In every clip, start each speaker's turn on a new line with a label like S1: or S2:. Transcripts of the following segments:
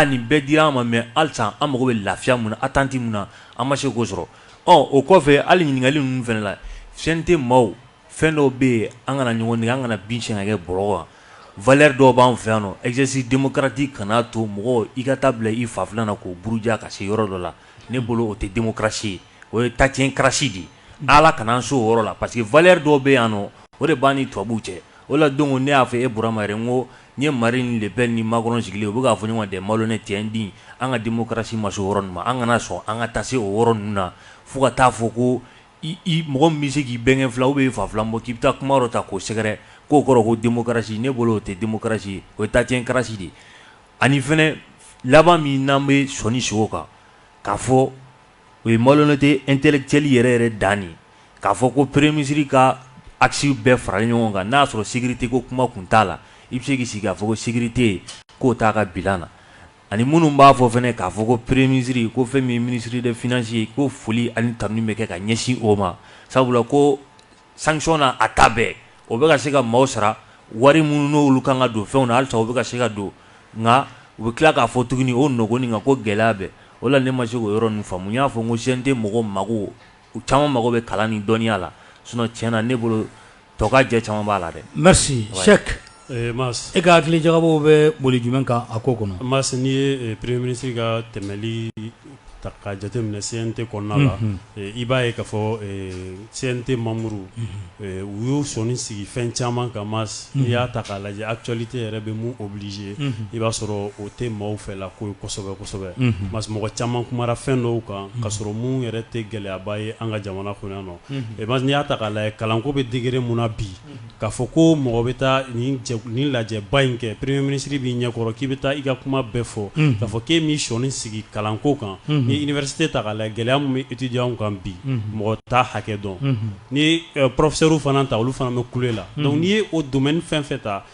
S1: ani bɛɛ dira ma mais halisa an mago bɛ lafiya mun na attente mun na an ma se k'o sɔrɔ o kɔfɛ hali ɲininkali ninnu fɛnɛ la CNT maaw fɛn dɔw bɛ yen an kana ɲɔgɔn nɛgɛ an kana bin siɲɛ ka kɛ bɔrɔ kan valeur dɔw b'an fɛ yan nɔ exercice démocratique kana to mɔgɔ i ka taa bila i fa filan na k'o buruja ka se yɔrɔ dɔ la ne bolo o tɛ démocratie o ye tatiɲɛkrasi de ala kana an so o yɔrɔ la parce que valeur dɔw bɛ yan nɔ o de b'an ni tubabuw cɛ o la donc ne y'a fɔ e Burama yɛrɛ n ko n ye Marine Le Pen ni Macron sigilen u bɛ k'a fɔ ɲɔgɔn des malhonnêtes tiɲɛ di an ka démocratie ma se o yɔrɔ ninnu ma an kana sɔn an ka taa se o yɔrɔ ninnu na fo ka taa fɔ ko mɔgɔ min bɛ se k'i bɛnkɛ fila ou bien i fa fila bɔ k'i bɛ taa kuma dɔ ta k'o sɛgɛrɛ k'o kɔrɔ ko démocratie ne bolo o tɛ démocratie ye o ye tatiɲɛkrasi de ye ani fɛnɛ laban min n'an bɛ sɔnni sigi o kan k'a fɔ o ye malhonnêteté intellectuelle yɛrɛ yɛrɛ dan ye k'a fɔ ko premier ministre ka axe bɛɛ faralen ɲɔgɔn kan n'a y'a sɔrɔ sécurité ko kuma kun t'a la i bɛ se k'i sigi k'a fɔ ko sécurité k'o t'a ka bilan na ani minnu b'a fɔ fɛnɛ k'a fɔ ko premier ministre ko fɛn min ye ministre des finances ye ko foli ani tanuni bɛ kɛ ka ɲɛsin o ma sabula ko sanction na a ta bɛɛ o bɛ ka se ka maaw sara wari minnu n'olu kan ka don fɛnw na halisa o bɛ ka se ka don nka u bɛ tila k'a fɔ tuguni o nɔgɔni kan ko gɛlɛya bɛ o la ne ma se k'o yɔrɔ ninnu faamu n y'a fɔ n ko CNT mɔgɔ mago u caman mago bɛ kalan ni dɔnniya la sinon tiɲɛ na ne bolo tɔ ka jɛ caman b'a la dɛ.
S2: Merci Cheikh.
S3: Mas
S2: e ka hakili jagabɔ bɛ boli jumɛn kan a ko kɔnɔ.
S3: Mas n'i ye premier ministre ka tɛmɛli ta ka jateminɛ CNT kɔnɔna la i b'a ye k'a fɔ CNT membre u y'u sɔnni sigi fɛn caman kan Mas n'i y'a ta k'a lajɛ actualité yɛrɛ bɛ mun obligé i b'a sɔrɔ o tɛ maaw fɛla ko ye kosɛbɛ kosɛbɛ Mas mɔgɔ caman kumara fɛn dɔw kan ka sɔrɔ mun yɛrɛ tɛ gɛlɛyaba ye an ka jamana kɔnɔ yan nɔ Mas n'i y'a ta k'a lajɛ kalanko bɛ degré mun na bi k'a fɔ ko mɔgɔ bɛ taa nin lajɛba in kɛ premier ministre b'i ɲɛkɔrɔ k'i bɛ taa i ka kuma bɛɛ fɔ k'a fɔ k'e m'i sɔnni sigi kalanko kan ni université ta k'a lajɛ gɛlɛya mun bɛ étudiants kan bi mɔgɔ t'a hakɛ dɔn ni professeur fana ta olu fana bɛ kule la donc n'i ye o domaine fɛn fɛn ta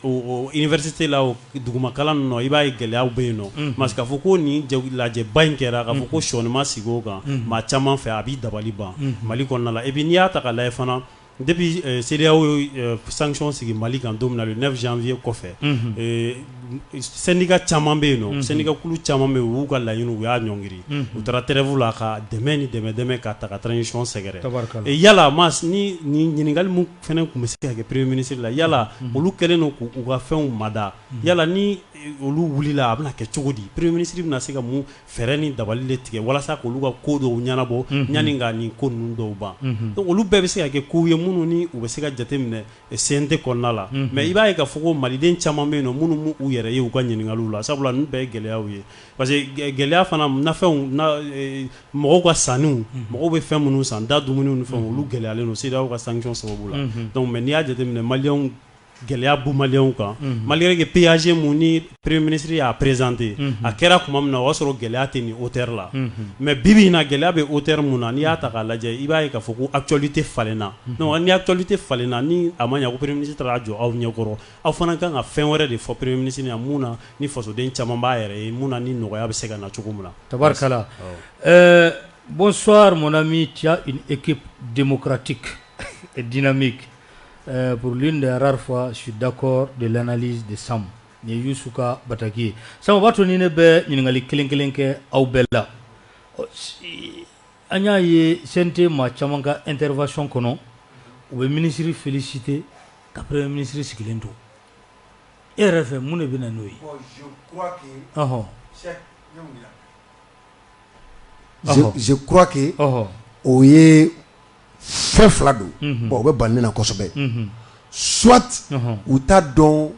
S3: o université la o duguma kalan ninnu i b'a ye gɛlɛyaw bɛ yen nɔ parce que k'a fɔ ko nin lajɛba in kɛra k'a fɔ ko sɔnni ma sigi o kan maa caman fɛ a b'i dabali ban Mali kɔnɔna la et puis n'i y'a ta k'a lajɛ fana depuis CEDEAO sanction sigi Mali kan don min na le 9 janvier kɔfɛ syndicat caman bɛ yen nɔ syndicat kulu caman bɛ yen u y'u ka laɲini u y'a ɲɔngiri u taara trêve la ka dɛmɛ ni dɛmɛ ka ta ka transition sɛgɛrɛ yala Mas ni ɲininkali mun fɛnɛ tun bɛ se ka kɛ premier ministre la yala olu kɛlen don k'u ka fɛnw mada yala ni olu wulila a bɛna kɛ cogo di premier ministre bɛna se ka mun fɛɛrɛ ni dabali de tigɛ walasa k'olu ka ko dɔw ɲɛnabɔ yanni ka nin ko ninnu dɔw ban donc olu bɛɛ bɛ se ka kɛ kow ye minnu ni u bɛ se ka jateminɛ CNT kɔnɔna la mais i b'a ye k'a fɔ ko maliden caman bɛ yen nɔ minnu m'u yɛrɛ ye u ka ɲininkaliw la sabula ninnu bɛɛ ye gɛlɛyaw ye parce que gɛlɛya fana nafɛnw mɔgɔw ka sanniw mɔgɔw bɛ fɛn minnu san da dumuniw ni fɛnw olu gɛlɛyalen don CEDEAO ka sanction sababu la donc mais n'i y'a jateminɛ maliyɛnw gɛlɛya bu maliyɛnw kan malgré que péage mun ni premier ministre y'a présenté a kɛra kuma min na o y'a sɔrɔ gɛlɛya tɛ nin hauteur la mais bibi in na gɛlɛya bɛ hauteur mun na n'i y'a ta k'a lajɛ i b'a ye k'a fɔ ko actualité falenna donc ni actualité falenna ni a ma ɲɛ ko premier ministre taara jɔ aw ɲɛkɔrɔ aw fana kan ka fɛn wɛrɛ de fɔ premier ministre ɲɛna mun na ni fasoden caman b'a yɛrɛ ye mun na ni nɔgɔya bɛ se ka na cogo min na.
S2: Tabarkala. Bonsoir mon ami, tu as une équipe démocratique et dynamique. Pour l'une des rares fois, je suis d'accord de l'analyse de Sam. Ni Yusuka Bataki. Sam va tourner be ningali kelenkelenke au bella. Anya ye sente ma chamanga intervention kono. Ou le ministre félicité qu'après ministre Sikilento. RFM mune binanoui.
S4: Je crois que oye fɛn fila don bon o bɛ bali ne na kosɛbɛ soit u t'a dɔn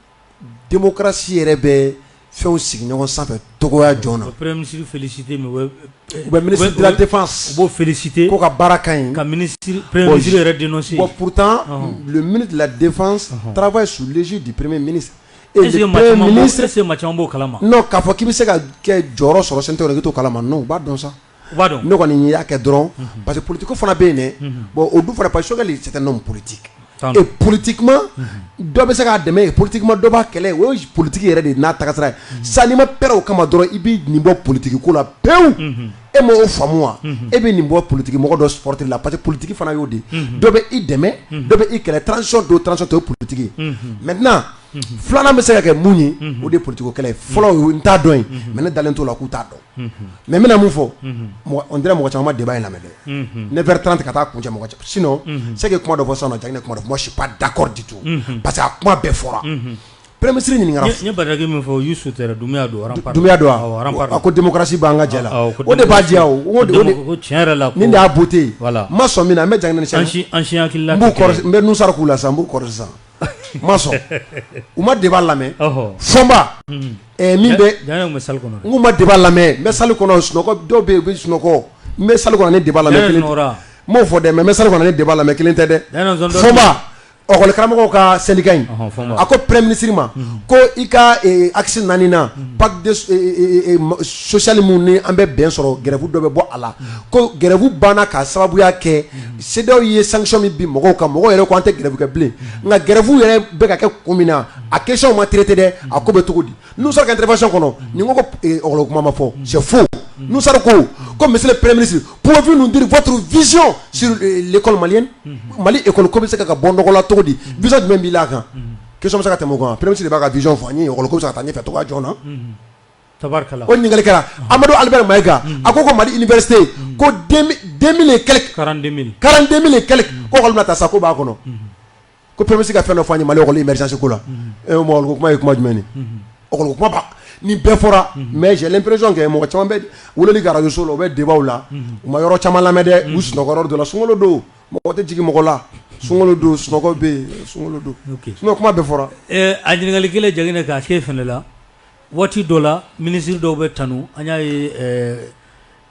S4: démocratie yɛrɛ bɛ fɛnw sigi ɲɔgɔn sanfɛ togoya jɔn na
S2: o premier ministre félicité mais
S4: u bɛ ministre de la défense
S2: u b'o félicité
S4: ko ka baara ka ɲi
S2: ka premier ministre yɛrɛ dénoncer
S4: bon pourtant le ministre de la défense travaille sous l'égide du premier ministre
S2: et le premier ministre c'est Mathieu Mbo kalama
S4: non k'a fɔ k'i bɛ se ka kɛ jɔyɔrɔ sɔrɔ CNT k'i to kalama non u b'a dɔn sa ne kɔni y'a kɛ dɔrɔn parce que politique fana bɛ yen dɛ bon o dun fana parce que Choguel c'est un homme politique et politiquement dɔ bɛ se k'a dɛmɛ politiquement dɔ b'a kɛlɛ o ye politique yɛrɛ de n'a tagasira ye sa n'i ma pɛrɛn o kama dɔrɔn i bɛ nin bɔ politique ko la pewu e ma o faamu wa e bɛ nin bɔ politique mɔgɔ dɔ supporter la parce que politique fana y'o de dɔ bɛ i dɛmɛ dɔ bɛ i kɛlɛ transition do transition to politique maintenant filanan bɛ se ka kɛ mun ye o de ye politique ko kɛlɛ ye fɔlɔ n t'a dɔn ye mais ne dalen t'o la k'u t'a dɔn mais n bɛna mun fɔ on dirait mɔgɔ caman ma débat in lamɛn dɛ 9h30 ka taa kuncɛ mɔgɔ caman sinon c'est que kuma dɔ fɔ sisan nɔ Diagne kuma dɔ fɔ moi je suis pas d'accord du tout parce que a kuma bɛɛ fɔra Premier ministre ɲininkara
S2: n ye Badaki min fɔ Youssou Tɛrɛ Doumbouya don
S4: Doumbouya don wa a ko démocratie b'an ka jɛ la o de b'a diya o
S2: tiɲɛ yɛrɛ la
S4: nin de y'a beauté ma sɔn min na n bɛ Diagne ni
S2: an si hakili la
S4: n bɛ Nusara k'u la sisan n b'u kɔrɔ sisan ma sɔn u ma débat lamɛn fɔnba min bɛ n k'u ma débat lamɛn n bɛ salle kɔnɔ sunɔgɔ dɔw bɛ yen u bɛ sunɔgɔ n bɛ salle kɔnɔ ni débat lamɛn kelen n m'o fɔ dɛ mais n bɛ salle kɔnɔ ni débat lamɛn kelen tɛ dɛ fɔnba ɔkɔli karamɔgɔw ka syndicat in a ko premier ministre ma ko i ka axe 4 na pacte de social mun ni an bɛ bɛn sɔrɔ grève dɔ bɛ bɔ a la ko grève banna ka sababuya kɛ CEDEAO ye sanction min bi mɔgɔw kan mɔgɔw yɛrɛ ko an tɛ grève kɛ bilen nka grève yɛrɛ bɛ ka kɛ kun min na a question ma traité dɛ a ko bɛ cogo di n'u sera ka intervention kɔnɔ ni ko ɔkɔli kuma ma fɔ c'est faux nous sera comme monsieur le premier ministre pouvez-vous nous dire votre vision sur l'école malienne Mali école ko bɛ se ka bɔ nɔgɔ la cogo di vision jumɛn b'i la kan question bɛ se ka tɛmɛ o kan premier ministre de b'a ka vision fɔ an ye école ko bɛ se ka taa ɲɛfɛ cogoya jɔn na
S2: tabarikala
S4: o ɲininkali kɛra Amadou Albert Maïga a ko Mali université ko 2000 et quelques 42 000 et quelques ko école bɛna taa sa ko b'a kɔnɔ ko premier ministre ka fɛn dɔ fɔ an ye Mali école émergence ko la mɔgɔ ko kuma ye kuma jumɛn ye école ko kuma ba ni bɛɛ fɔra mais j'ai l'impression que mɔgɔ caman bɛ weleli ka radio so la u bɛ débat la u ma yɔrɔ caman lamɛn dɛ u sunɔgɔ yɔrɔ dɔ la sunkalo don mɔgɔ tɛ jigin mɔgɔ la sunkalo don sunɔgɔ bɛ yen sunkalo don sinon kuma bɛɛ fɔra
S2: a ɲininkali kelen Diagne k'a kɛ fɛnɛ la waati dɔ la ministre dɔw bɛ tanu an y'a ye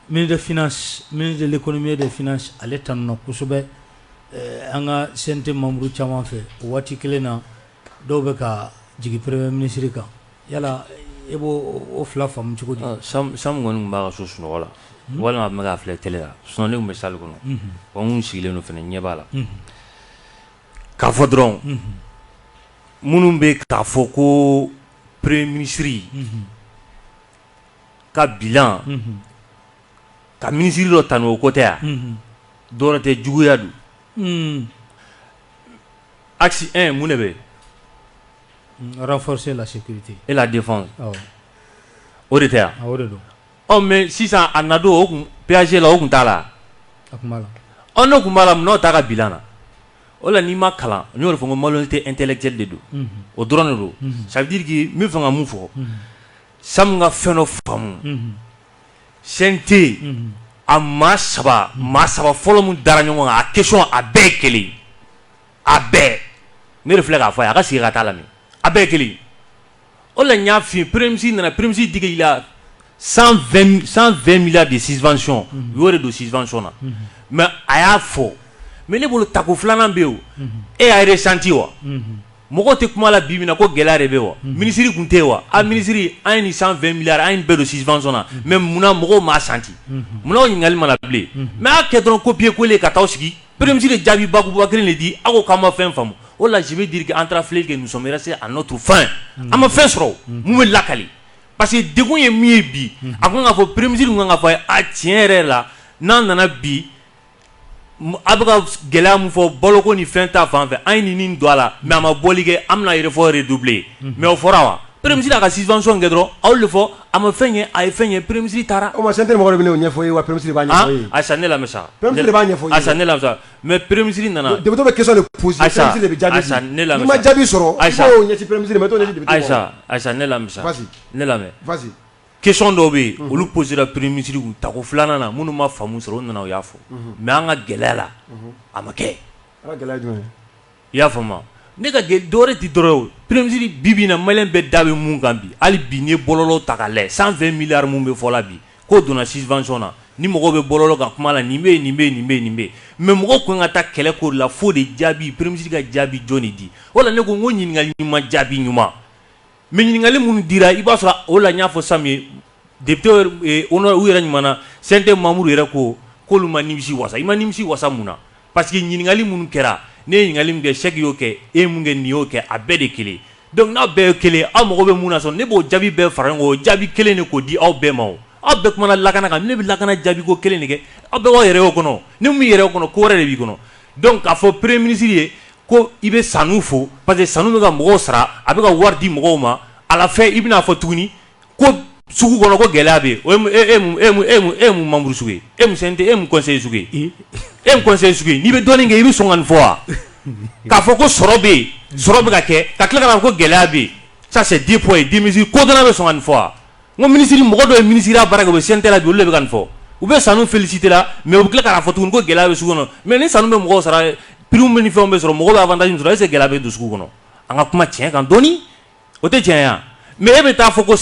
S2: ministre de finance ministre de l'économie et des finances ale tanuna kosɛbɛ an ka CNT membre caman fɛ o waati kelen na dɔw bɛ ka jigin premier ministre kan yala e b'o o fila faamu cogo di
S1: Sam kɔni tun b'a ka so sunɔgɔ la walima a tun bɛ k'a filɛ télé la sinon ne tun bɛ salle kɔnɔ wa n kun sigilen don fɛnɛ ɲɛ b'a la k'a fɔ dɔrɔn minnu bɛ k'a fɔ ko premier ministre ka bilan ka ministre dɔ tanu o côté yan dɔwɛrɛ tɛ juguya don axe 1 mun de bɛ
S2: renforcer la sécurité
S1: et la défense o de tɛ yan
S2: o de don
S1: mais sisan a na don o kun PAG la o kun t'a la
S2: a kun b'a la
S1: n'o kun b'a la munna o t'a ka bilan na o la n'i ma kalan n y'o de fɔ ko malhonnêteté intellectuelle de don o dɔrɔn de don ça veut dire que n bɛ fɛ ka mun fɔ Sam ka fɛn dɔ faamu CNT a maa saba fɔlɔ mun dara ɲɔgɔn kan a question a bɛɛ ye kelen a bɛɛ ne de filɛ k'a fɔ a ye a ka sigi ka taa lamɛn a bɛɛ ye kelen o la n y'a f'i ye premier ministre nana premier ministre digi i la 120 milliards de subvention u y'o de don subvention na mais a y'a fɔ mais ne bolo tako filanan bɛ yen o e y'a ressenti wa mɔgɔw tɛ kuma la bi min na ko gɛlɛya de bɛ wa ministre kun tɛ yen wa a ministre an ye nin 120 milliards an ye nin bɛɛ don subvention na mais munna mɔgɔw m'a santi munna o ɲininkali ma na bilen mais a kɛ dɔrɔn copier coller ka t'aw sigi premier ministre de jaabi bakuruba kelen de di aw ko k'an ma fɛn faamu o la je veux dire que an taara filɛli kɛ nous sommes restés à notre fin an ma fɛn sɔrɔ mun bɛ lakali parce que degun ye min ye bi a ko n k'a fɔ premier ministre kun kan k'a fɔ a tiɲɛ yɛrɛ la n'an nana bi a bɛ ka gɛlɛya mun fɔ baloko ni fɛn ta fan fɛ an ye nin don a la mais a ma bɔli kɛ an bɛna effort redoubler mais o fɔra wa premier ministre a ka subvention kɛ dɔrɔn aw de fɔ a ma fɛn ye a ye fɛn ye premier ministre taara
S4: o ma CNT mɔgɔ de bɛ n'o ɲɛfɔ i ye wa premier ministre b'a ɲɛfɔ i ye
S1: Aïcha ne lamɛn sa
S4: premier ministre b'a ɲɛfɔ i ye
S1: Aïcha ne lamɛn sa mais premier ministre nana
S4: député bɛ question de poser premier ministre de bɛ jaabi
S1: Aïcha ne lamɛn
S4: n'i ma jaabi sɔrɔ i b'o ɲɛsin premier ministre mais t'o ɲɛsin député
S1: ma Aïcha ne lamɛn sa ne lamɛn
S4: vas-y
S1: question dɔw bɛ yen olu posera premier ministre kun tako filanan na minnu ma faamu sɔrɔ o nana o y'a fɔ mais an ka gɛlɛya la a ma kɛ
S4: a ka gɛlɛya jumɛn
S1: i y'a faamu ne ka dɔwɛrɛ tɛ dɔrɔn o premier ministre bi bi in na maliyɛn bɛɛ da bɛ mun kan bi hali bi n'i ye bɔlɔlɔ ta k'a lajɛ 120 milliards mun bɛ fɔ la bi k'o donna subvention na ni mɔgɔw bɛ bɔlɔlɔ kan kuma la nin bɛ yen nin bɛ yen nin bɛ yen nin bɛ yen mais mɔgɔw ko ka taa kɛlɛ ko la fo de jaabi premier ministre ka jaabi jɔn de di o la ne ko n ko ɲininkali ɲuman jaabi ɲuman mais ɲininkali minnu dira i b'a sɔrɔ o la n y'a fɔ Sam ye député u yɛrɛ ɲuman na CNT membre yɛrɛ ko k'olu ma nimisi wasa i ma nimisi wasa mun na parce que ɲininkali minnu kɛra ne ye ɲininkali min kɛ Cheikh y'o kɛ e ye mun kɛ nin y'o kɛ a bɛɛ de kelen donc n'a bɛɛ ye kelen aw mago bɛ mun na sɔn ne b'o jaabi bɛɛ fara ɲɔgɔn kan o jaabi kelen de k'o di aw bɛɛ ma o aw bɛɛ kumana lakana kan ne bɛ lakana jaabi ko kelen de kɛ aw bɛɛ b'aw yɛrɛ y'o kɔnɔ ni mun yɛrɛ y'o kɔnɔ ko wɛrɛ de b'i kɔnɔ donc k'a fɔ premier ministre ye ko i bɛ sanu fo parce que sanu bɛ ka mɔgɔw sara a bɛ ka wari di mɔgɔw ma à la fin i bɛna fɔ tuguni ko sugu kɔnɔ ko gɛlɛya bɛ yen e mun membre sugu ye e mun CNT e mun conseiller sugu ye e mun conseiller sugu ye n'i bɛ dɔɔnin kɛ i bɛ sɔn ka nin fɔ wa k'a fɔ ko sɔrɔ bɛ yen sɔrɔ bɛ ka kɛ ka tila ka na ko gɛlɛya bɛ yen ça c'est deux points deux mesures kodɔnna bɛ sɔn ka nin fɔ wa n ko ministre mɔgɔ dɔ ye ministre ya baara kɛ u bɛ CNT la bi olu de bɛ ka nin fɔ u bɛ sanu féliciter la mais u bɛ tila ka na fɔ tuguni ko gɛlɛya bɛ sugu kɔnɔ mais ni sanu bɛ mɔgɔw sara prix bɛ ni fɛnw bɛ sɔrɔ mɔgɔw bɛ avantage min sɔrɔ est-ce que gɛlɛya bɛ don sugu kɔnɔ an ka kuma tiɲɛ kan dɔɔni o tɛ tiɲɛ ya mais e bɛ taa fɔ ko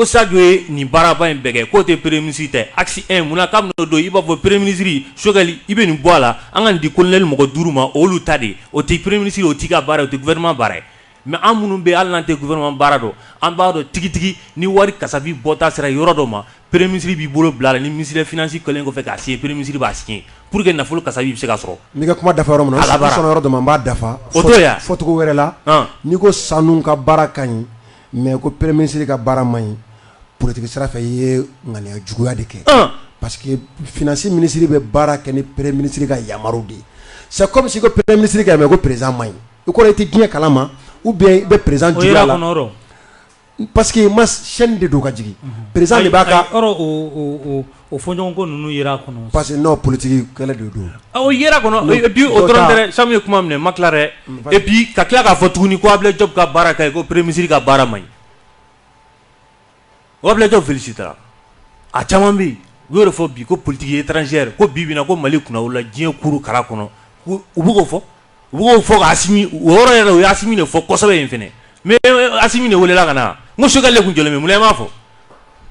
S1: Sadio ye nin baaraba in bɛɛ kɛ k'o tɛ premier ministre tɛ axe 1 mun na k'a bɛna don i b'a fɔ premier ministre Choguel i bɛ nin bɔ a la an ka nin di colonel mɔgɔ 5 ma olu ta de o tɛ premier ministre o t'i ka baara o tɛ gouvernement baara ye mais an minnu bɛ hali n'an tɛ gouvernement baara dɔn an b'a dɔn tigitigi ni wari kasafi bɔta sera yɔrɔ dɔ ma premier ministre b'i bolo bila la ni ministre des finances kɛlen kɔfɛ k'a signer premier ministre b'a signer pour que nafolo kasafi bɛ se ka sɔrɔ.
S4: n'i ka kuma dafa yɔrɔ min na sɔnna yɔrɔ dɔ ma n b'a dafa.
S1: o to ya
S4: fɔcogo wɛrɛ la n'i ko sanu ka baara ka ɲi mais ko premier ministre ka baara man ɲi politique sira fɛ i ye ŋaniya juguya de kɛ parce que finance ministre bɛ baara kɛ ni premier ministre ka yamaruw de ye c'est comme si ko premier ministre ka yamaruya ko président man ɲi o kɔrɔ i tɛ diɲɛ kalama ou bien i bɛ président juguya la parce que ma chaîne de don ka jigin président de b'a ka
S2: o fɔɲɔgɔn ko ninnu yera kɔnɔ
S4: parce que non politique kɛlɛ de don
S1: o yera kɔnɔ et puis o dɔrɔn tɛ dɛ Samu ye kuma minɛ ma tila dɛ et puis ka tila k'a fɔ tuguni ko Ablaye Diop ka baara ka ɲi ko premier ministre ka baara man ɲi o Ablaye Diop félicitera a caman bɛ yen u y'o de fɔ bi ko politique étrangère ko bi na ko Mali kunna o la diɲɛ kuru kala kɔnɔ u bɛ k'o fɔ ka Asimi o yɔrɔ yɛrɛ o ye Asimi de fɔ kosɛbɛ yen fɛnɛ mais Asimi de welela ka na n ko Choguel de tun jɔlen bɛ mun na i m'a fɔ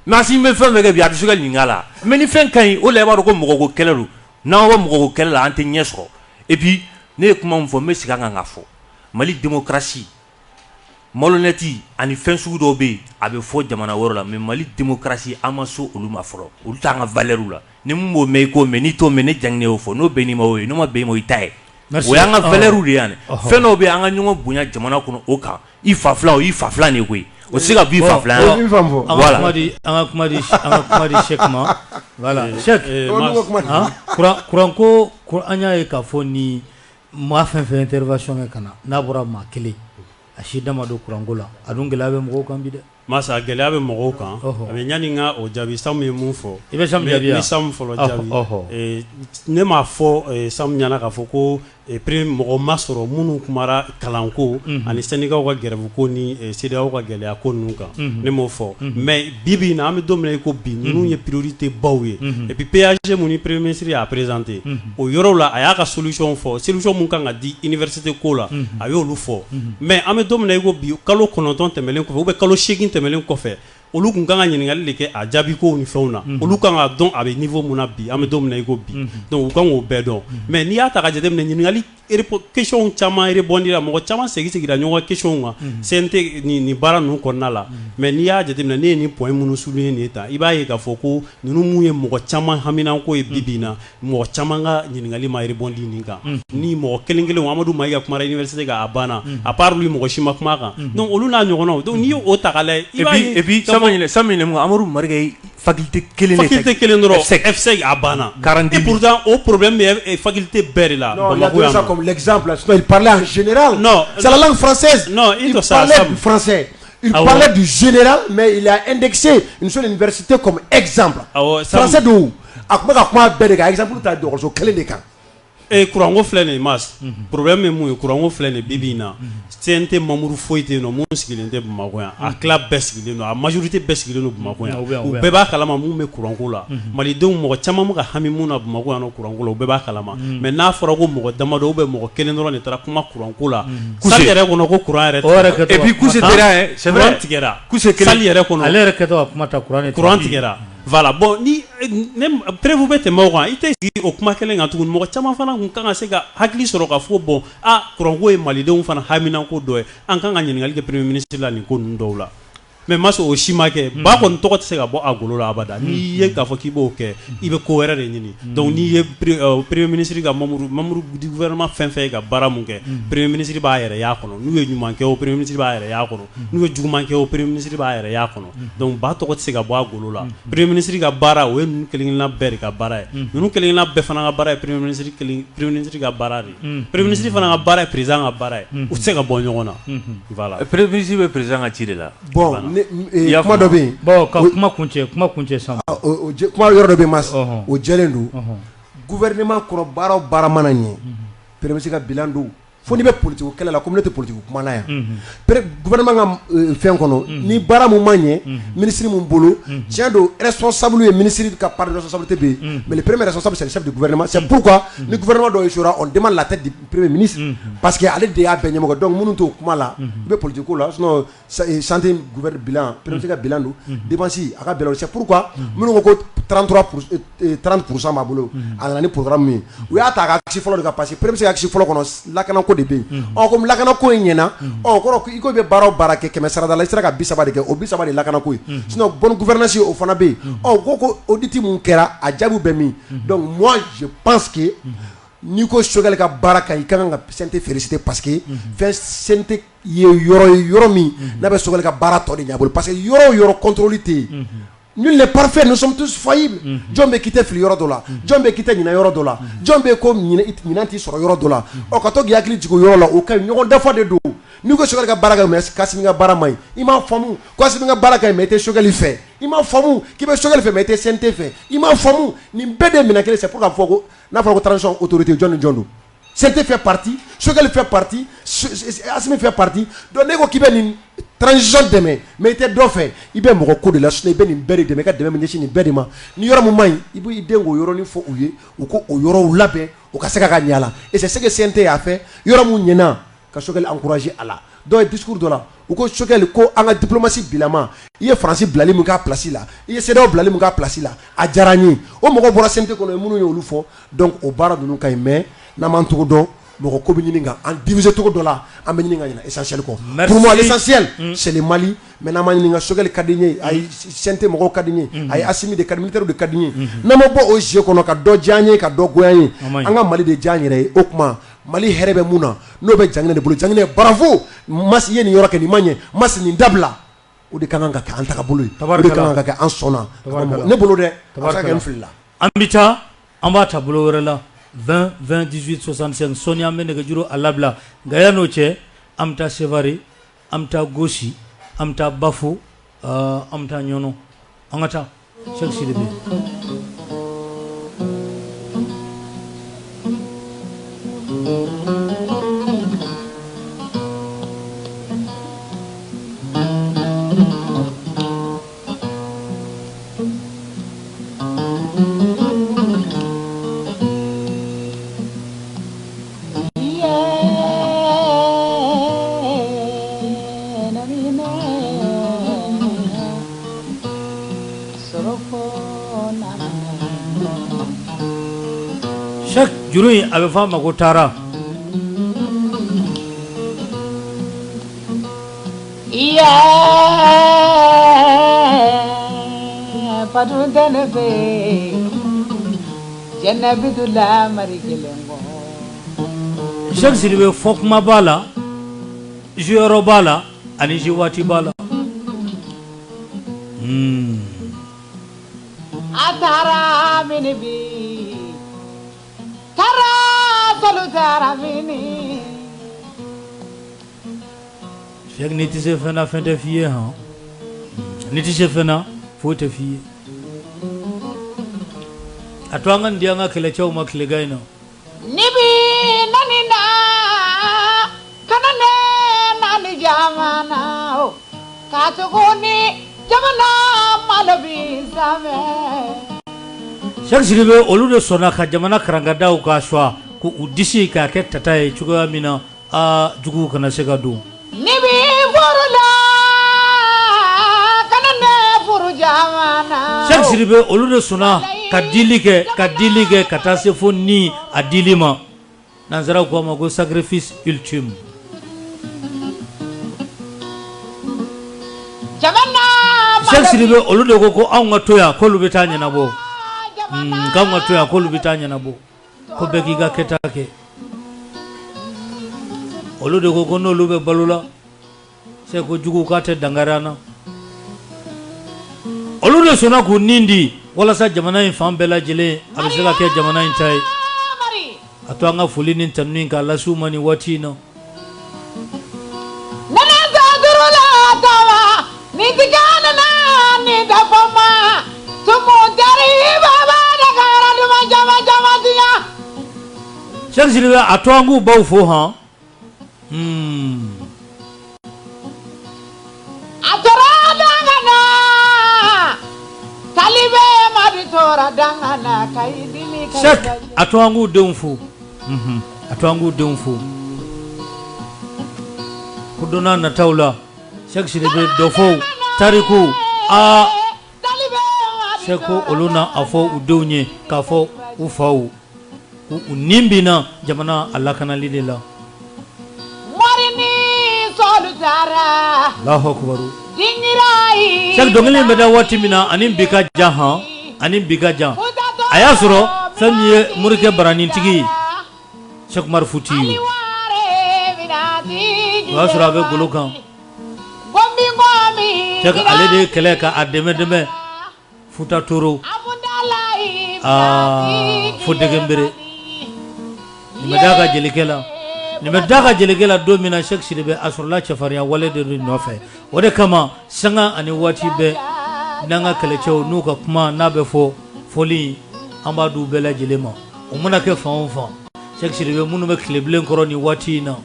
S1: mais Asimi bɛ fɛn bɛɛ kɛ bi a tɛ Choguel ɲininka a la mais ni fɛn ka ɲi o la i b'a dɔn ko mɔgɔko kɛlɛ don n'an bɛ mɔgɔko kɛlɛ la an tɛ ɲɛ sɔrɔ et puis ne ye kuma min fɔ n bɛ segin a kan k'a fɔ Mali démocratie malhonnêteté ani fɛn sugu dɔw bɛ yen a bɛ fɔ jamana wɛrɛw la mais Mali démocratie an ma so olu ma fɔlɔ olu t'an ka valeur la ni mun b'o mɛn i k'o mɛn n'i t'o mɛn ne janginen y'o fɔ n'o bɛn n'i ma o ye n'o ma bɛn i ma o y'i ta ye o y'an ka valeur de ye yan fɛn dɔw bɛ yen an ka ɲɔgɔn bonya jamana kɔnɔ o kan i fa fila o y'i fa fila de ye koyi o tɛ se ka b'i fa fila yan
S2: voilà an ka kuma di Cheikh ma voilà Cheikh kuranko an y'a ye k'a fɔ ni maa fɛn fɛn intervention kɛ ka na n'a bɔra maa kelen a si dama don kuranko la a dun gɛlɛya bɛ mɔgɔw kan bi dɛ
S3: masa gɛlɛya bɛ mɔgɔw kan a bɛ ɲani ka o jaabi Samu ye mun fɔ
S2: i bɛ Samu jaabi
S3: wa Samu fɔlɔ jaabi ne m'a fɔ Samu ɲɛna k'a fɔ ko mɔgɔ ma sɔrɔ minnu kumara kalanko ani syndicat ka grève ko ni CEDEAO ka gɛlɛya ko ninnu kan ne m'o fɔ mais bi na an bɛ don min na i ko bi ninnu ye priorité baw ye et puis PAG mun ni premier ministre y'a présenté o yɔrɔw la a y'a ka solution fɔ solution mun kan ka di université ko la a y'olu fɔ mais an bɛ don min na i ko bi kalo 9 tɛmɛlen kɔfɛ ou bien kalo 8 tɛmɛlen kɔfɛ olu kun kan ka ɲininkali de kɛ a jaabiko ni fɛnw na olu kan ka dɔn a bɛ niveau mun na bi an bɛ don min na i ko bi donc u kan k'o bɛɛ dɔn mais n'i y'a ta ka jateminɛ ɲininkali question caman rebondira mɔgɔ caman segira ɲɔgɔn question kan CNT ni baara ninnu kɔnɔna la mais n'i y'a jateminɛ ne ye nin point minnu souligner nin ye tan i b'a ye k'a fɔ ko ninnu mun ye mɔgɔ caman haminanko ye bi na mɔgɔ caman ka ɲininkali ma rebondi nin kan ni mɔgɔ kelen kelen Amadu Mayiga kumara université kan a banna à part lui mɔgɔ si ma kuma kan donc olu n'a ɲɔgɔnnaw donc n'i y'o ta k'a lajɛ i b'a ye
S1: et puis Samu ɲinɛ mun Amadu Mayiga ye faculté kelen
S3: dɔrɔn FSEC a banna et pourtant o problème bɛ faculté bɛɛ de la Bamakɔ yan nɔ.
S4: L'exemple, il parlait en général.
S3: Non,
S4: c'est la langue française.
S3: Non,
S4: il parlait du français. Il parlait du général, mais il a indexé une seule université comme exemple. Français d'où? A kuma ka kuma bɛɛ de kan exemple ta dɔgɔtɔrɔso kelen de kan.
S3: Kuranko filɛ nin ye mas problème ye mun ye kuranko filɛ nin bi na CNT membre foyi tɛ yen nɔ mun sigilen tɛ Bamakɔ yan a tila bɛɛ sigilen don a majorité bɛɛ sigilen don Bamakɔ yan u bɛɛ b'a kalama mun bɛ kuranko la malidenw mɔgɔ caman bɛ ka hami mun na Bamakɔ yan nɔ kuranko la u bɛɛ b'a kalama mais n'a fɔra ko mɔgɔ damadɔ mɔgɔ kelen dɔrɔn de taara kuma kuranko la sali yɛrɛ kɔnɔ ko kuran yɛrɛ
S1: et puis kuse tɛra c'est vrai
S3: kuran tigɛra sali yɛrɛ kɔnɔ
S2: ale yɛrɛ kɛtɔ ka kuma ta
S3: kuran tigɛra voilà bon ni prévu bɛ tɛmɛ o kan i tɛ sigi o kuma kelen kan tuguni mɔgɔ caman fana kun kan ka se ka hakili sɔrɔ ka fɔ bon kuranko ye malidenw fana haminanko dɔ ye an kan ka ɲininkali kɛ premier ministre la nin ko ninnu dɔw la mais maso o shimake ba kon to ko se ga bo agolo la abada ni ye ka fo ki bo ke ibe ko wera de ni donc ni ye premier ministre ga mamuru du gouvernement fin ga bara mun ke premier ministre ba yere ya kono nu ye nyuma ke o premier ministre ba yere ya kono nu ye juguma ke o premier ministre ba yere ya kono donc ba to ko se ga bo agolo la premier ministre ga bara o nu kelin na ber ga bara nu kelin na be fana ga bara premier ministre ga bara premier ministre fana ga bara président ga bara o se ga bo nyona voilà
S1: premier ministre be président ga tire la
S4: bon kuma dɔ bɛ yen
S2: bon ka kuma kuncɛ san
S4: kuma yɔrɔ dɔ bɛ yen mas o jɛlen don gouvernement kɔnɔ baara o baara mana ɲɛ premier ministre ka bilan don fo n'i bɛ politique kɛlɛ la comme ne tɛ politique kuma na yan gouvernement ka fɛn kɔnɔ ni baara mun ma ɲɛ ministre mun bolo tiɲɛ don responsable ye ministre ka part de responsabilité bɛ yen mais le premier responsable c'est le chef du gouvernement c'est pourquoi ni gouvernement dɔ échouera on demande la tête du premier ministre parce que ale de y'a bɛɛ ɲɛmɔgɔ donc minnu t'o kuma la i bɛ politique ko la sinon santé gouvernement bilan premier ministre ka bilan don dépense a ka bilan c'est pourquoi minnu ko ko 30% b'a bolo a nana ni programme min ye u y'a ta a ka axe fɔlɔ de ka parce que premier ministre ka axe fɔlɔ kɔnɔ lakanako de bɛ yen comme lakanako in ɲɛna kɔrɔ i ko bɛ baara o baara kɛ 100 sarada la i sera ka 30 de kɛ o 30 de lakanako ye sinon bonne gouvernance o fana bɛ yen ko audit mun kɛra a jaabi bɛ min donc moi je pense que n'i ko Choguel ka baara ka i ka kan ka CNT féliciter parce que fɛn CNT ye yɔrɔ min n'a bɛ Choguel ka baara tɔ de ɲɛ a bolo parce que yɔrɔ o yɔrɔ contrôle tɛ yen. Nul n'est parfait, nous sommes tous faillibles. John be kite fili yɔrɔ dɔ la, John be kite ɲina yɔrɔ dɔ la, John be ko ɲina t'i sɔrɔ yɔrɔ dɔ la. Ka to k'i hakili jigin o yɔrɔ la, o ka ɲi ɲɔgɔn dafa de don. N'i ko Choguel ka baara ka ɲi mais Kassim ka baara man ɲi, i m'a faamu. Kassim ka baara ka ɲi mais i tɛ Choguel fɛ. I m'a faamu k'i bɛ Choguel fɛ mais i tɛ CNT fɛ. I m'a faamu nin bɛɛ de minɛ kelen c'est pour k'a fɔ ko n'a fɔra ko transition autorité jɔn ni jɔn don. CNT fait partie, Choguel fait partie, Assimi fait partie. Donc ne ko k'i bɛ nin transition dɛmɛ mais i tɛ dɔ fɛ i bɛ mɔgɔ ko de la sinon i bɛ nin bɛɛ de dɛmɛ i ka dɛmɛ min ɲɛsin nin bɛɛ de ma ni yɔrɔ min man ɲi i b'i den k'o yɔrɔnin fɔ u ye u ko o yɔrɔw labɛn u ka se ka ɲɛ a la et c'est ce que CNT y'a fait yɔrɔ mun ɲɛna ka Choguel encourager a la dɔ ye discours dɔ la u ko Choguel ko an ka diplomatie bilama i ye Faransi bilali min k'a place la i ye CEDEAO bilali min k'a place la a diyara n ye o mɔgɔ bɔra CNT kɔnɔ ye minnu ye olu fɔ donc o baara ninnu ka ɲi mais n'an m'an cogo dɔn mɔgɔ ko bɛ ɲini ka an diviser cogo dɔ la an bɛ ɲini ka ɲina essentiel kɔ pour moi l'essentiel c'est le Mali mais n'an m'an ɲini ka Choguel ka di n ye a ye CNT mɔgɔw ka di n ye a ye Assimi de ka di militaire de ka di n ye n'an ma bɔ o jeu kɔnɔ ka dɔ diya n ye ka dɔ goya n ye an ka Mali de diya n yɛrɛ ye o tuma Mali hɛrɛ bɛ mun na n'o bɛ Janginɛ de bolo Janginɛ bravo Massi ye nin yɔrɔ kɛ nin man ɲɛ Massi nin dabila o de ka kan ka kɛ an tagabolo ye o de ka kan ka kɛ an sɔnna ne bolo dɛ a bɛ se ka kɛ n fili la
S2: an bɛ taa an b'a taabolo wɛrɛ la 20 20 18 65 Soni an bɛ nɛgɛjuru a labila nka yan'o cɛ an bɛ taa Sevare an bɛ taa Gosi an bɛ taa Bafo an bɛ taa Ɲɔnɔ an ka taa Cheikh Sidibé. Juru in a bɛ fɔ a ma ko taara.
S5: Patu tɛ ne fɛ jɛnɛbi tu la mari kelen kɔ.
S2: Cheikh Sidibé fɔ kuma b'a la juyɔrɔ b'a la ani ji waati b'a la.
S5: A taara mini bi.
S2: Cheikh ni tɛ se fɛn na fɛn tɛ f'i ye han ni tɛ se fɛn na foyi tɛ f'i ye a to an ka nin di an ka kɛlɛcɛw ma tilegan in na.
S5: Ni bi nani na kana ne nani jamana o ka tuguni jamana malo bi sanfɛ.
S2: Cheikh Sidibé olu de sɔnna ka jamana karangadaw ka choix ko u disi k'a kɛ tata ye cogoya min na juguw kana se ka don.
S5: Ni bi furu la kana ne furu jamana.
S2: Cheikh Sidibé olu de sɔnna ka dili kɛ ka taa se fo ni a dili ma nanzaraw ko a ma ko sacrifice ultime.
S5: Jamana
S2: Cheikh Sidibé olu de ko anw ka to yan ko lu bɛ taa ɲɛnabɔ k'anw ka to yan ko lu bɛ taa ɲɛnabɔ ko bɛɛ k'i ka kɛta kɛ olu de ko n'olu bɛ balo la c'est ko jugu k'a tɛ dankari an na olu de sɔnna k'u nin di walasa jamana in fan bɛɛ lajɛlen a bɛ se ka kɛ jamana in ta ye a to an ka foli ni tanu in k'a lase u ma nin waati in na. Cheikh Sidibé a to an k'u baw fo han. Cheikh a to an k'u denw fo. A to an k'u denw fo. Ko don n'a nataw la Cheikh Sidibé dɔ fɔ tariku Cheikh ko olu na a fɔ u denw ye k'a fɔ u faw u nin bina jamana a lakanali de la. Allahu akbar. Cheikh dɔnkili bɛ da waati min na ani bi ka jan han ani bi ka jan a y'a sɔrɔ fɛn min ye Morikɛ Baranintigi Cheikh Umar Futi ye o y'a sɔrɔ a bɛ golo kan Cheikh ale de ye kɛlɛ ka a dɛmɛ Futa Toro fo Dɛgɛnbere nin bɛ da ka jelikɛ la nin bɛ da ka jelikɛ la don min na Cheikh Sidibé a sɔrɔla cɛfarinya wale de nɔfɛ o de kama sanga ani waati bɛɛ n'an ka kɛlɛcɛw n'u ka kuma n'a bɛ fɔ foli an b'a d'u bɛɛ lajɛlen ma o mana kɛ fan o fan Cheikh Sidibé minnu bɛ tilebilen kɔrɔ nin waati in na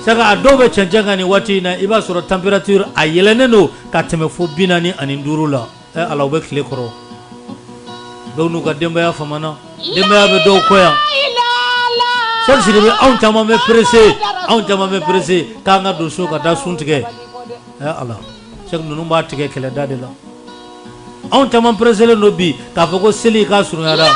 S2: Cheikh a dɔw bɛ cɛncɛn kan nin waati in na i b'a sɔrɔ température a yɛlɛnnen don ka tɛmɛ fo 45 la ala u bɛ tile kɔrɔ dɔw n'u ka denbaya famana denbaya bɛ dɔw kɔ yan Cheikh Sidibé anw caman bɛ pressé k'an ka don so ka taa sun tigɛ ala Cheikh ninnu b'a tigɛ kɛlɛda de la anw caman presselen don bi k'a fɔ ko seli k'a surunyara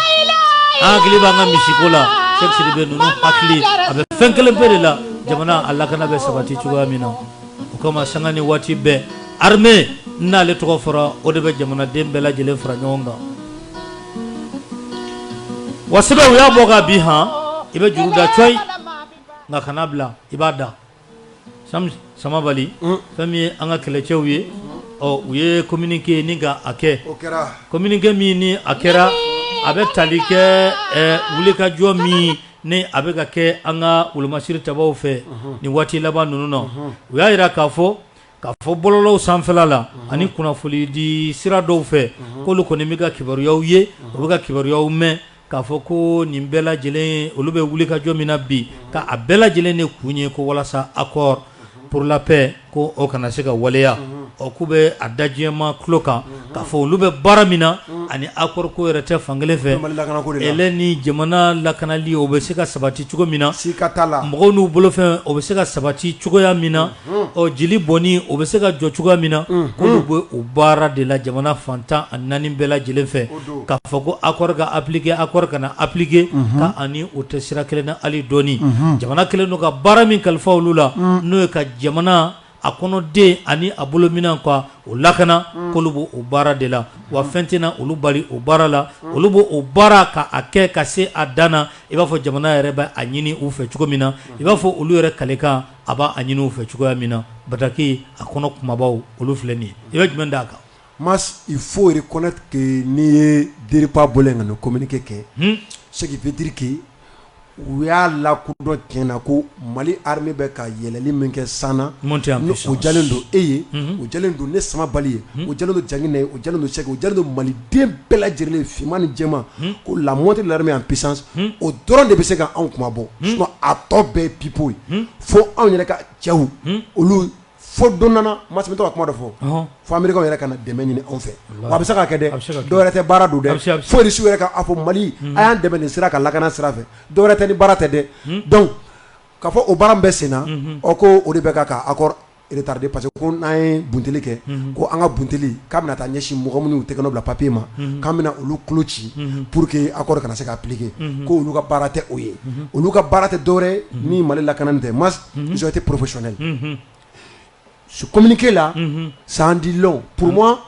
S2: an hakili b'an ka misiko la Cheikh Sidibé ninnu hakili a bɛ fɛn kelen pe de la jamana a lakana bɛ sabati cogoya min na o kama sanga ni waati bɛɛ armée n'ale tɔgɔ fɔra o de bɛ jamanaden bɛɛ lajɛlen fara ɲɔgɔn kan wa sɛbɛ u y'a bɔ ka bin han i bɛ juru da coyi nka kana bila i b'a da Samabali fɛn min ye an ka kɛlɛcɛw ye u ye communiqué ni ka a kɛ communiqué min ni a kɛra a bɛ tali kɛ wulikajɔ min ni a bɛ ka kɛ an ka wolomasiri tabaw fɛ nin waati laban ninnu na u y'a jira k'a fɔ bɔlɔlɔw sanfɛla la ani kunnafoni di sira dɔw fɛ k'olu kɔni bɛ ka kibaruyaw ye u bɛ ka kibaruyaw mɛn k'a fɔ ko nin bɛɛ lajɛlen olu bɛ wulikajɔ min na bi ka a bɛɛ lajɛlen de kun ye ko walasa accord pour la paix ko o kana se ka waleya k'u bɛ a dajɛma tulo kan k'a fɔ olu bɛ baara min na ani accord ko yɛrɛ tɛ fankelen fɛ ɛlɛ ni jamana lakanali o bɛ se ka sabati cogo min na mɔgɔw n'u bolofɛn o bɛ se ka sabati cogoya min na jeli bɔnni o bɛ se ka jɔ cogoya min na k'olu bɛ o baara de la jamana fantan ani 4 bɛɛ lajɛlen fɛ k'a fɔ ko accord ka appliquer accord kana appliquer ka ani o tɛ sira kelen na hali dɔɔni jamana kelen don ka baara min kalifa olu la n'o ye ka jamana a kɔnɔden ani a bolominɛn ka o lakana k'olu b'o o baara de la wa fɛn tɛna olu bali o baara la olu b'o o baara ka a kɛ ka se a dan na i b'a fɔ jamana yɛrɛ bɛ a ɲini u fɛ cogo min na i b'a fɔ olu yɛrɛ kalekan a b'a ɲini u fɛ cogoya min na Bataki a kɔnɔ kumabaw olu filɛ nin ye i bɛ jumɛn d'a kan
S4: Mas il faut reconnaître que n'i ye Deripa bɔlen ka nin communiqué kɛ ce qui veut dire que u y'a lakodɔn tiɲɛ na ko Mali armée bɛ ka yɛlɛli min kɛ sanna o jalen don e ye o jalen don ne Samabali ye o jalen don Janginɛ ye o jalen don Cheikh o jalen don maliden bɛɛ lajɛlen finman ni jɛman ko la montée de l'armée en puissance o dɔrɔn de bɛ se ka anw kumabɔ sinon a tɔ bɛɛ ye pipo ye fo anw yɛrɛ ka cɛw olu fo don nana Mas bɛ to ka kuma dɔ fɔ fo Américains yɛrɛ ka na dɛmɛ ɲini anw fɛ wa a bɛ se ka kɛ dɛ dɔw yɛrɛ tɛ baara don dɛ fo Russiw yɛrɛ ka a fɔ Mali a y'an dɛmɛ nin sira ka lakana sira fɛ dɔw yɛrɛ tɛ ni baara tɛ dɛ donc k'a fɔ o baara min bɛ sen na ko o de bɛ ka accord retardé parce que ko n'an ye bunteli kɛ ko an ka bunteli k'a bɛna taa ɲɛsin mɔgɔ minnu tɛgɛ nɔ bila papier ma k'an bɛna olu tulo ci pour que accord kana se ka appliquer ko olu ka baara tɛ o ye olu ka baara tɛ dɔwɛrɛ ni Mali lakanani tɛ Mas ils ont été professionnels ce communiqué là, ça en dit long. Pour moi,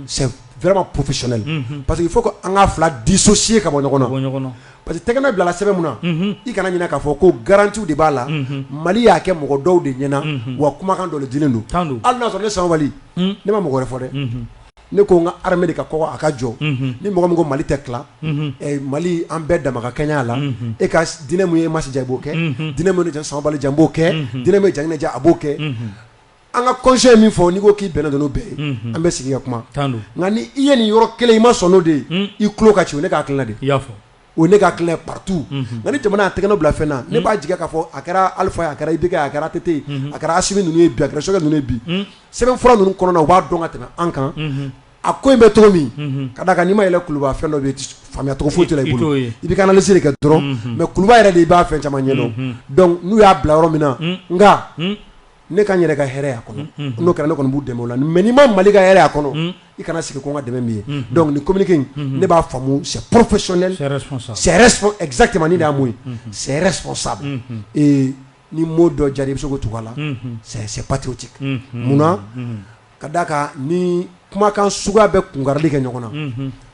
S4: c'est vraiment professionnel. Parce qu'il faut qu'on a dissocié comme on parce que tegana bila la sɛbɛn mun na I kana ɲina k'a fɔ ko garantie de b'a la Mali y'a kɛ mɔgɔ dɔw de ɲɛna wa kumakan dɔ de dilen don hali n'a sɔrɔ ne Sanbali ne ma mɔgɔ wɛrɛ fɔ dɛ ne ko n ka armée de ka kɔkɔ a ka jɔ ni mɔgɔ min ko Mali tɛ tila Mali an bɛɛ dama ka kɛɲɛ a la e ka diinɛ mun ye Masi ja i b'o kɛ diinɛ mun ye Sanbali ja n b'o kɛ diinɛ mun ye Janginɛ ja a b'o kɛ an ka conseil min fɔ n'i ko k'i bɛnna n'o bɛɛ ye an bɛ sigi ka kuma nka ni I ye nin yɔrɔ kelen I ma sɔn n'o de ye I tulo ka ci o ne k'a hakilina de o ne ka hakilina partout nka ni jamana a tɛgɛ bila fɛn na ne b'a jigin k'a fɔ a kɛra Alpha ye a kɛra IBK a kɛra ATT a kɛra Assimi ninnu ye bi a kɛra Choguel ninnu ye bi sɛbɛn fura ninnu kɔnɔna u b'a dɔn ka tɛmɛ an kan a ko in bɛ cogo min ka d'a kan n'i ma yɛlɛ Kuluba fɛn dɔ bɛ yen faamuya cogo foyi tɛ la I bolo I bɛ ka analyse de kɛ dɔrɔn mais Kuluba yɛrɛ de I b'a fɛn caman ɲɛdɔn donc n'u y'a bila yɔrɔ min na nka ne ka n yɛrɛ ka hɛrɛ y'a kɔnɔ n'o kɛra ne kɔni b'u dɛmɛ o la mais n'i ma Mali ka hɛrɛ y'a kɔnɔ I kana sigi ko n ka dɛmɛ min ye donc ni communiqué in ne b'a faamu c'est professionnel c'est responsable exactement ni de y'a mun ye c'est responsable et ni mot dɔ diyara I bɛ se k'o tugu a la c'est patriotique munna ka d'a kan ni kumakan suguya bɛ kunkarili kɛ ɲɔgɔn na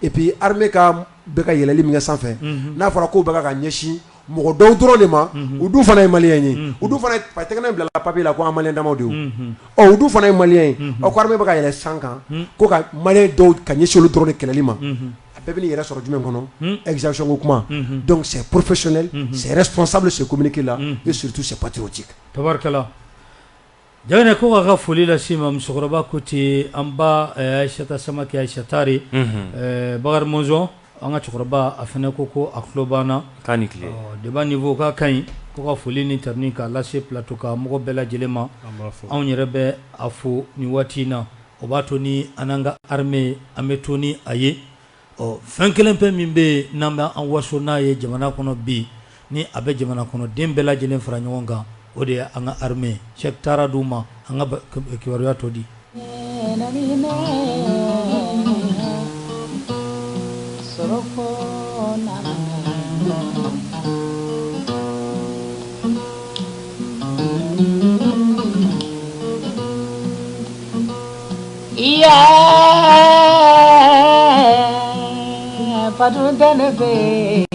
S4: et puis armée ka bɛ ka yɛlɛli min kɛ sanfɛ n'a fɔra k'o bɛ ka ɲɛsin mɔgɔ dɔw dɔrɔn de ma u dun fana ye maliyɛn ye u dun fana tɛgɛnɛ bila la papier la ko an maliyɛn damaw de ye u dun fana ye maliyɛn ye ko armée bɛ ka yɛlɛ san kan ko ka maliyɛn dɔw ka ɲɛsin olu dɔrɔn de kɛlɛli ma a bɛɛ bɛ n'i yɛrɛ sɔrɔ jumɛn kɔnɔ exagération ko kuma donc c'est professionnel c'est responsable ce communiqué là et surtout c'est patriotique
S2: tabarikala Janginɛ ko k'a ka foli lase ma musokɔrɔba ko ten an ba Aïssata Samake Aïssa Tare Bakari Monzon an ka cɛkɔrɔba a fɛnɛ ko a tulo b'an k'a ni tile débat niveau k'a ka ɲi ko ka foli ni tani k'a lase plateau ka mɔgɔ bɛɛ lajɛlen ma anw yɛrɛ bɛ a fo nin waati in na o b'a to ni an n'an ka armée an bɛ to ni a ye fɛn kelen pe min bɛ n'an bɛ an waso n'a ye jamana kɔnɔ bi ni a bɛ jamana kɔnɔ den bɛɛ lajɛlen fara ɲɔgɔn kan o de ye an ka armée Cheikh taara d'u ma an ka kibaruya tɔ di
S5: Padu denebe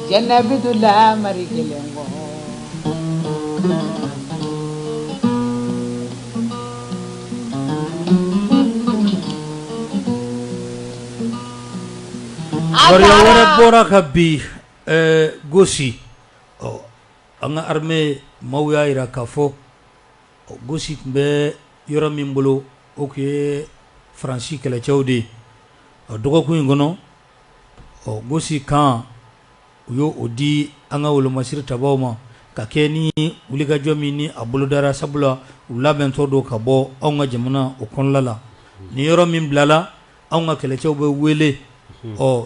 S5: Janabidullah marigelengo
S2: Wara bora ka bi gosi an ka armée maaw y'a yira k'a fɔ gosi tun bɛ yɔrɔ min bolo o tun ye Faransi kɛlɛcɛw de ye dɔgɔkun in kɔnɔ gosi kan u y'o di an ka wolomasiri tabaw ma ka kɛ ni wulikajɔ min ni a bolodara sabula u labɛntɔ don ka bɔ anw ka jamana o kɔnɔna la ni yɔrɔ min bilala anw ka kɛlɛcɛw bɛ wele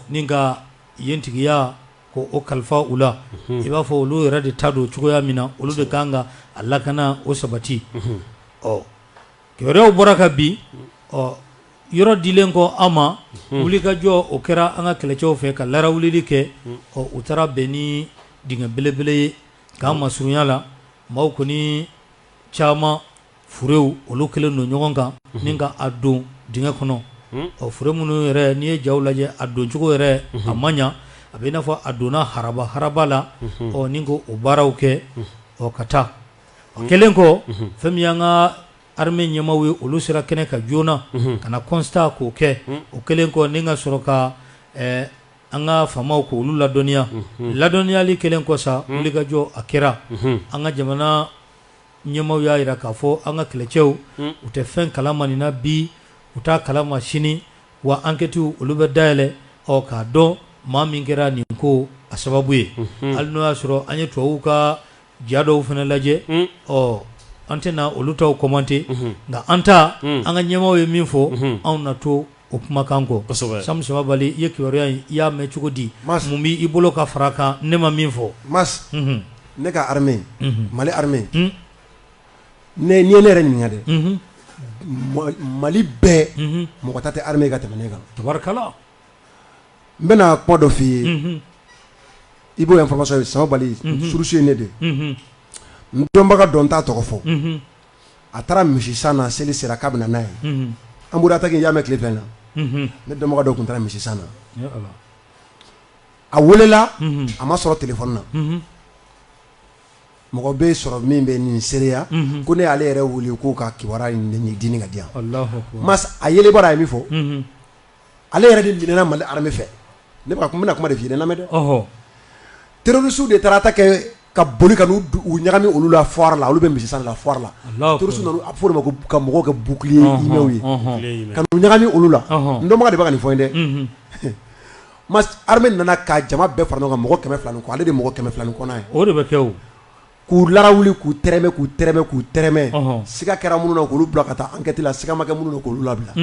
S2: ni ka yen tigiya ko o kalifa u la I b'a fɔ olu yɛrɛ de ta don cogoya min na olu de kan ka a lakana o sabati kibaruyaw bɔra ka bi yɔrɔ dilen kɔ an ma wulikajɔ o kɛra an ka kɛlɛcɛw fɛ ka larawulili kɛ u taara bɛn ni dingɛ belebele ye k'an masurunya la maaw kɔni caman furew olu kɛlen don ɲɔgɔn kan ni ka a don dingɛ kɔnɔ fure minnu yɛrɛ n'i ye jaw lajɛ a don cogo yɛrɛ a man ɲa a bɛ i n'a fɔ a donna haraba la ni ko o baaraw kɛ ka taa kɛlen kɔ fɛn min y'an ka armée ɲɛmaaw ye olu sera kɛnɛ ka joona ka na constat k'o kɛ o kɛlen kɔ ni ka sɔrɔ ka an ka faamaw k'olu ladɔnniya ladɔnniyali kɛlen kɔ sa wulikajɔ a kɛra an ka jamana ɲɛmaaw y'a jira k'a fɔ an ka kɛlɛcɛw u tɛ fɛn kalama nin na bi u t'a kalama sini wa enquête olu bɛ dayɛlɛ k'a dɔn maa min kɛra nin ko a sababu ye hali n'o y'a sɔrɔ an ye tubabuw ka ja dɔw fana lajɛ an tɛna olu taw commenter nka an ta an ka ɲɛmaaw ye min fɔ anw na to o kumakan kɔ Samu Samabali i ye kibaruya in i y'a mɛn cogo di mun b'i bolo ka fara kan ne ma min fɔ
S4: Mas ne ka armée Mali armée n'i ye ne yɛrɛ ɲininka dɛ Mali bɛɛ mɔgɔ ta tɛ armée ka tɛmɛ ne kan
S2: tabarikala
S4: n bɛna kuma dɔ f'i ye i b'o information ye Samabali source ye ne de ndonbaga don ta tɔgɔ fɔ a taara misi san na seli sera k'a bɛna n'a ye an bɔra ta k'i y'a mɛn tile fɛn na ne dɔnbaga dɔ tun taara misi san na a welela a ma sɔrɔ telefɔni na mɔgɔ bɛ sɔrɔ min bɛ nin seereya ko ne y'ale yɛrɛ wele k'o ka kibaruya in dini ka di yan mas a yelebara ye min fɔ ale yɛrɛ de minɛna Mali armée fɛ ne b'a bɛna kuma de f'i ye lamɛn dɛ terroristes de taara ta kɛ ka boli ka n'u ɲagami olu la foire la olu bɛ misi san la foire la terroristes nana a fɔ de ma ko ka mɔgɔw kɛ bouclier humain ye ka n'u ɲagami olu la n dɔnbaga de bɛ ka nin fɔ n dɛ mas armée nana ka jama bɛɛ fara ɲɔgɔn kan mɔgɔ 200 kɔ ale de mɔgɔ 200 kɔ n'a ye
S2: o de bɛ kɛ o
S4: k'u larawuli k'u tɛrɛmɛ siga kɛra minnu na k'olu bila ka taa enquête la siga ma kɛ minnu na k'olu labila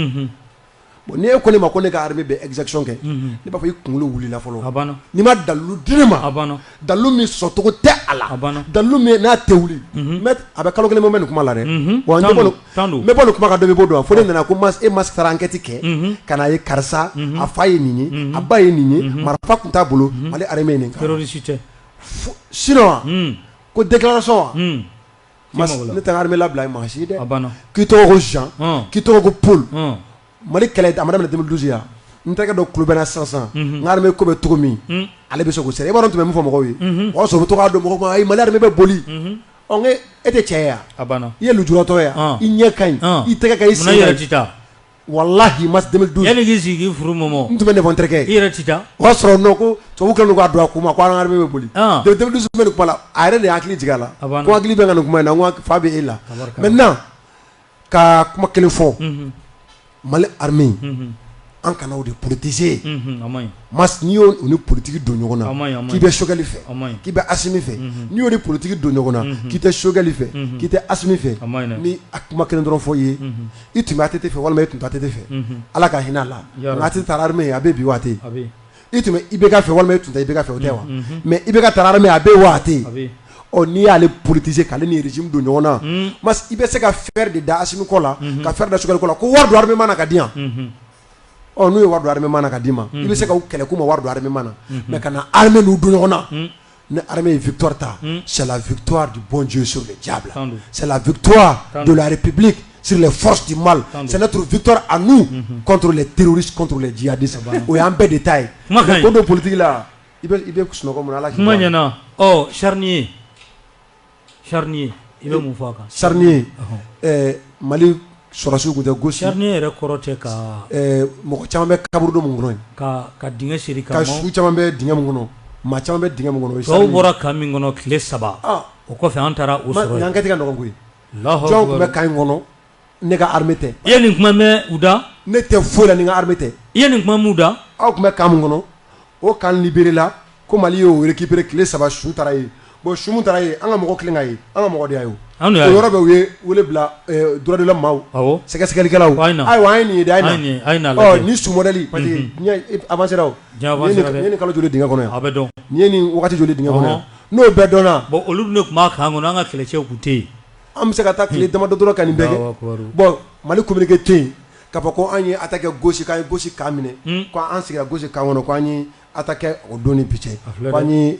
S4: bon ni e ko ne ma ko ne ka armée bɛ exécution kɛ ne b'a fɔ i kunkolo wulila fɔlɔ
S2: a banna
S4: n'i ma dalilu di ne ma dalilu min sɔcogo tɛ a la dalilu min n'a tɛ wuli a bɛ kalo kelen bɔ nin kuma la dɛ bon n bɛ bɔ nin kuma ka dɔ bɛ bɔ dɔn fo ne nana ko e ma taara enquête kɛ ka na ye karisa a fa ye nin ye a ba ye nin ye marifa tun t'a bolo Mali armée ye nin kɛ sinon ko déclaration wa ne tɛ armée labila maa si dɛ k'i tɔgɔ ko Jean k'i tɔgɔ ko Paul Mali kɛlɛ a ma daminɛ 2012 yan n terikɛ dɔ kulo bɛna sisan n ka armée ko bɛ cogo min ale bɛ se k'o sɛbɛn i b'a dɔn tun bɛ min fɔ mɔgɔw ye o y'a sɔrɔ u bɛ to k'a dɔn mɔgɔw ma ayi Mali armée bɛ boli ɔ n e tɛ cɛ ye yan i ye lujuratɔ ye yan i ɲɛ ka ɲi i tɛgɛ ka i sen yɛrɛ ti taa walahi mas 2012 yanni k'i sigi k'i furu mɔmɔ n tun bɛ ne fɔ n terikɛ i yɛrɛ ti taa o y'a sɔrɔ non ko tubabu kɛlen don k'a don a kun ma ko an ka armée bɛ boli 2012 bɛ nin kuma la a yɛrɛ de hakili jigin a la ko hakili bɛ ka nin kuma in na n ko fa bɛ e la maintenant ka kuma kelen fɔ Mali armée an kana o de politiser mas n'i y'o ni politique don ɲɔgɔn na k'i bɛ Choguel fɛ k'i bɛ Assimi fɛ n'i y'o ni politique don ɲɔgɔn na k'i tɛ Choguel fɛ k'i tɛ Assimi fɛ ni a kuma kelen dɔrɔn fɔ i ye i tun bɛ ATT fɛ walima i tun tɛ ATT fɛ Ala ka hinɛ a la nka ATT taara armée a bɛ bi wa a tɛ i tun bɛ IBK fɛ walima i tun tɛ IBK fɛ o tɛ wa mais IBK taara armée a bɛ wa a tɛ ɔ n'i y'ale politiser k'ale ni régime don ɲɔgɔn na mas i bɛ se ka fer de da Assimi kɔ la ka fer da Choguel kɔ la ko wari don armée na ka di yan ɔ n'u ye wari don armée na ka d'i ma i bɛ se ka kɛlɛ k'u ma wari don armée na mais ka na armée n'u don ɲɔgɔn na ni armée ye victoire ta c'est la victoire du bon Dieu sur le diable c'est la victoire de la République sur les forces du mal c'est notre victoire à nous contre les terroristes contre les djihadistes o y'an bɛɛ de ta ye ko don politique la i bɛ sunɔgɔ mun na Ala k'i
S2: kuma ɲɛna ɔ Charnier i bɛ mun fɔ a kan
S4: Charnier Mali sɔrɔsiw tun tɛ gauche
S2: Charnier yɛrɛ kɔrɔ tɛ ka
S4: mɔgɔ caman bɛ kaburu dɔ mun kɔnɔ
S2: ka dingɛ seri
S4: ka su caman bɛ dingɛ mun kɔnɔ maa caman bɛ dingɛ mun kɔnɔ
S2: tɔw bɔra kan min kɔnɔ tile 3 o kɔfɛ an taara o sɔrɔ
S4: yen enquête ka nɔgɔn koyi jɔn tun bɛ kan in kɔnɔ ne ka armée tɛ
S2: i ye nin kuma mɛn u da
S4: ne tɛ foyi la ni ka armée tɛ
S2: i ye nin kuma mun da
S4: aw tun bɛ kan mun kɔnɔ o kan libéré la ko Mali y'o récupéré tile 3 su taara yen bon su mun taara yen an ka mɔgɔ kelen ka ye an ka mɔgɔ de y'a ye o yɔrɔ bɛ u ye wele bila droit de l'homme maaw sɛgɛsɛgɛlikɛlaw ayiwa an ye nin ye de a ye na ni su modèle parce que diɲɛ avancé ra o nin ye nin kalo joli dingɛ kɔnɔ yan
S2: a bɛ dɔn
S4: nin ye nin wagati joli dingɛ kɔnɔ yan n'o bɛɛ dɔnna
S2: bon olu dun de tun b'a kan kɔnɔ an ka kɛlɛcɛw tun tɛ yen
S4: an bɛ se ka taa tile damadɔ dɔrɔn ka nin bɛɛ kɛ bon Mali communiqué tɛ yen k'a fɔ ko an ye attaqué gauche k'an ye gauche kan minɛ ko an sigira gauche kan kɔnɔ ko an ye attaqué o don ni bi cɛ ko an ye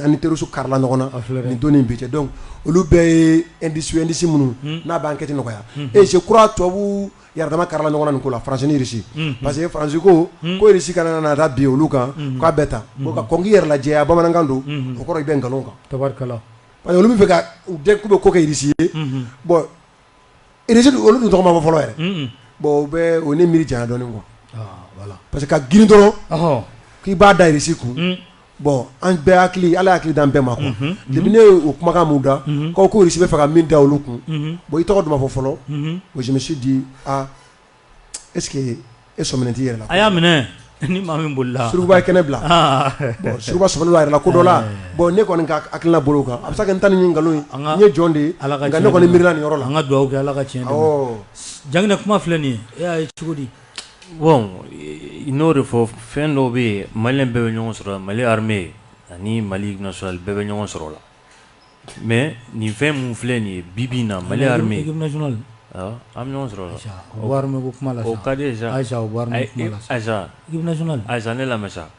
S4: an ni terroristes karila ɲɔgɔn na nin don ni bi cɛ donc olu bɛɛ ye indice minnu n'a bɛ enquête nɔgɔya et je crois tubabu yɛrɛdama karila ɲɔgɔn na nin ko la France ni Russie parce que France ko Russie kana na taa bin olu kan k'a bɛɛ ta bon ka kɔn k'i yɛrɛ lajɛya bamanankan don o kɔrɔ i bɛ nkalon kan
S2: tabarikala
S4: parce que olu bɛ fɛ ka u den k'u bɛ ko kɛ Russie ye bon Russie olu dun tɔgɔ ma fɔ fɔlɔ yɛrɛ bon o bɛ o ne miiri janya dɔɔnin quoi voilà parce que ka girin dɔrɔn k'i b'a da Russie kun bon an bɛɛ hakili Ala hakili d'an bɛɛ ma quoi depuis ne o kumakan mun da ko Russie bɛ fɛ ka min da olu kun bon i tɔgɔ dun ma fɔ fɔlɔ bon je me suis dit est-ce que e sɔminen t'i yɛrɛ la
S2: a y'a minɛ ni maa min bolila
S4: Surukuba ye kɛnɛ bila bon Surukuba sɔminen b'a yɛrɛ la ko dɔ la bon ne kɔni ka hakilina bolo kan a bɛ se ka kɛ n ta ni nkalon ye n ye jɔn de ye nka ne kɔni miirila nin yɔrɔ la
S2: an ka dugawu kɛ Ala ka tiɲɛ dɛmɛ Janginɛ kuma filɛ nin ye e y'a ye cogo di
S1: bon i n'o de fɔ fɛn dɔw bɛ yen Maliyɛn bɛɛ bɛ ɲɔgɔn sɔrɔ Mali armée ani Mali national bɛɛ bɛ ɲɔgɔn sɔrɔ la mais nin fɛn mun filɛ nin ye bi bi in na Mali armée
S2: équipe nationale
S1: an bɛ ɲɔgɔn sɔrɔ la
S2: o bɔ armée ko kuma la sa
S1: o ka di sa
S2: Aïcha o bɔ armée kuma la sa
S1: Aïcha
S2: équipe nationale
S1: Aïcha ne lamɛn sa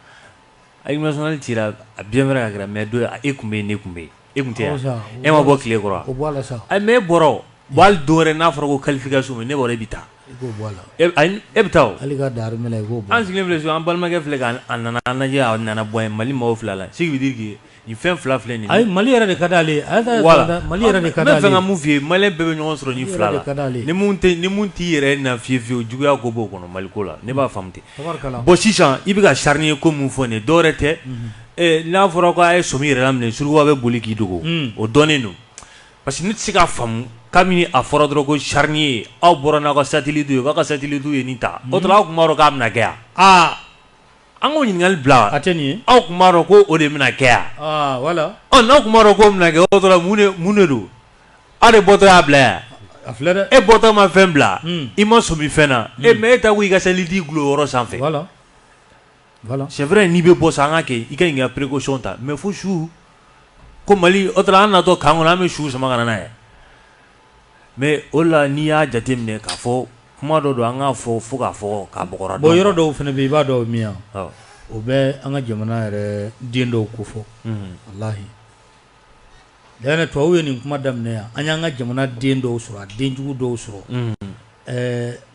S1: équipe nationale cira a bien vrai ka kɛra mais don e tun bɛ yen ne tun bɛ yen e kun tɛ e ma bɔ tile kɔrɔ ayi mais e bɔra bon hali don wɛrɛ n'a fɔra ko qualification ne bɔra e bɛ taa e bɛ taa o an sigilen filɛ so an balimakɛ filɛ ka nana an lajɛ a nana bɔ yen Mali maaw filɛ la sigi bɛ dire nin fɛn fila filɛ nin
S2: ayi Mali yɛrɛ de ka d'ale Mali yɛrɛ de ka d'ale
S1: ne fɛn ka mun f'i ye Malien bɛɛ bɛ ɲɔgɔn sɔrɔ ni fila la ni mun t'i yɛrɛ na fiye fiye juguya ko b'o kɔnɔ Mali ko la ne b'a faamu ten bon sisan i bɛ ka charnier ko mun fɔ nin dɔwɛrɛ tɛ n'a fɔra ko a ye somi yɛrɛ laminɛ surukuba bɛ boli k'i dogo o dɔnnen don parce que ne tɛ se k'a faamu kabini a fɔra dɔrɔn ko charnier aw bɔra n'aw ka satellite ye k'aw ka satellite ye nin ta o tuma aw tun b'a dɔn k'a bɛna kɛ yan an k'o ɲininkali bila
S2: a tɛ nin ye
S1: aw tun b'a dɔn ko o de bɛna kɛ yan
S2: voilà
S1: n'aw tun b'a dɔn k'o bɛna kɛ o tuma mun de don aw de bɔtɔ y'a bila yan
S2: a filɛ dɛ
S1: e bɔtɔ ma fɛn bila i ma somi fɛn na mais e ta ko i ka satellite gulo yɔrɔ sanfɛ
S2: voilà
S1: c'est vrai n'i bɛ bɔ sa an ka kɛ i ka ɲi ka précaution ta mais fo su ko Mali o tuma an natɔ kan kɔnɔ an bɛ su sama ka na n'a ye mais o la n'i y'a jateminɛ k'a fɔ kuma dɔ don an k'a fɔ fo k'a fɔ k'a bɔgɔra
S2: bon yɔrɔ dɔw fana bɛ i b'a dɔn min ye o bɛ an ka jamana yɛrɛ den dɔw ko fɔ walahi d'ailleurs tubabu ye nin kuma daminɛ yan an y'an ka jamana den dɔw sɔrɔ a denjugu dɔw sɔrɔ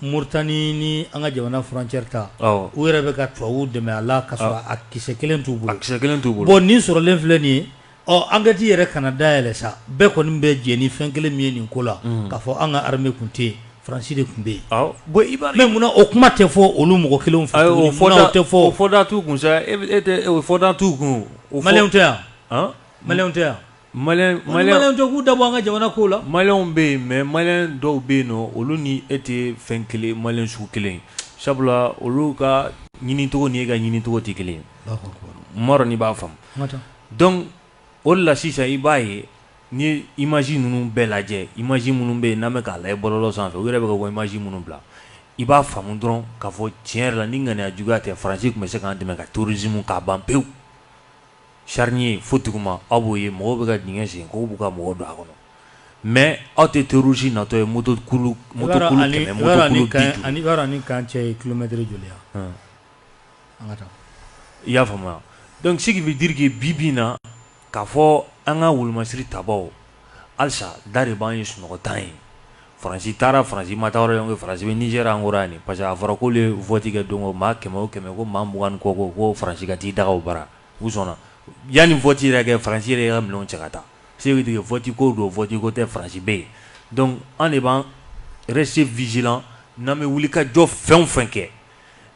S2: Mauritanie ni an ka jamana frontière ta u yɛrɛ bɛ ka tubabu dɛmɛ a la ka sɔrɔ a kisɛ kelen t'u bolo bon nin sɔrɔlen filɛ nin ye enquête yɛrɛ kana dayɛlɛ sa bɛɛ kɔni bɛ jɛ ni fɛn kelen min ye nin ko la k'a fɔ an ka armée kun tɛ yen Faransi de tun bɛ yen mais munna o kuma tɛ fɔ olu mɔgɔ kelenw fɛ tuguni munna o tɛ fɔ o
S1: fɔda t'u kun sa o fɔda t'u kun
S2: Maliyɛnw tɛ yan Maliyɛnw tɛ yan Maliyɛnw tɛ k'u dabɔ an ka jamana ko la
S1: Maliyɛnw bɛ yen mais Maliyɛn dɔw bɛ yen nɔ olu ni e tɛ fɛn kelen Maliyɛn sugu kelen sabula olu ka ɲinicogo ni e ka ɲinicogo tɛ kelen ye n m'a dɔn n'i b'a faamu donc o de la sisan i b'a ye ni ye image ninnu bɛɛ lajɛ image minnu bɛ yen n'an bɛ k'a lajɛ bɔlɔlɔ sanfɛ u yɛrɛ bɛ ka bɔ image minnu bila i b'a faamu dɔrɔn k'a fɔ tiɲɛ yɛrɛ la ni ŋaniya juguya tɛ Faransi tun bɛ se k'an dɛmɛ ka terrorisme k'a ban pewu charnier fo duguma aw b'o ye mɔgɔw bɛ ka dingɛ sen k'u b'u ka mɔgɔw don a kɔnɔ mais aw tɛ terroriste natɔ ye moto kulu 100 moto kulu 50
S2: ani i b'a dɔn ani kan cɛ ye kilomètre joli ye an ka taa
S1: i y'a faamuya donc ce qui veut dire que bi bi in na k'a fɔ an ka wolomasiri tabaw halisa da de b'an ye sunɔgɔtan ye Faransi taara Faransi ma taa yɔrɔ Faransi bɛ Niger an kɔrɔ yan nin parce que a fɔra k'olu ye vote kɛ don o maa 100 o 100 ko maa 20 ni kɔ ko Faransi ka t'i daga o bara u sɔnna yanni vote yɛrɛ kɛ Faransi yɛrɛ ka minɛnw cɛ ka taa ce qui veut dire que vote ko don vote ko tɛ Faransi bɛ yen donc an de b'an rester vigilant n'an bɛ wuli ka jɔ fɛn o fɛn kɛ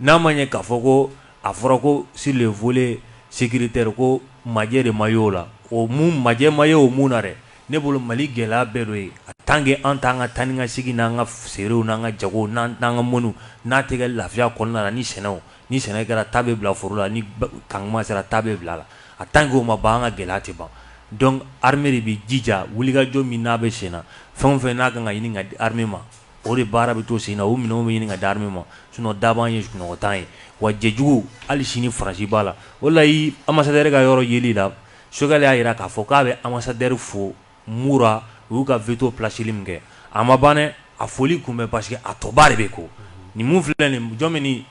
S1: n'a ma ɲɛ k'a fɔ ko a fɔra ko sur le volet sécuritaire ko majɛ de ma y'o la o mun majɛ ma ye o mun na dɛ ne bolo Mali gɛlɛya bɛɛ dɔ ye tant que an t'an ka taa ni ka segin n'an ka seerew n'an ka jagow n'an ka mɔniw n'a tɛ kɛ lafiya kɔnɔna la ni sɛnɛ kɛra ta bɛ bila foro la ni kankuma sera ta bɛ bila la a tant que o ma ban an ka gɛlɛya tɛ ban donc armée de bɛ jija wulikajɔ min n'a bɛ sen na fɛn o fɛn n'a kan ka ɲini ka di armée ma o de baara bɛ to sen na o minɛnw bɛ ɲini ka di armée ma sinon da b'an ye sunɔgɔtan ye wa jɛjugu hali sini Faransi b'a la o la i ambassadeur ka yɔrɔ yeli la Choguel y'a jira k'a fɔ k'a bɛ ambassadeur fo Mura u y'u ka veto placeli min kɛ a ma ban dɛ a foli kunbɛn parce que a tɔba de bɛ ko nin mun filɛ nin jɔn min nin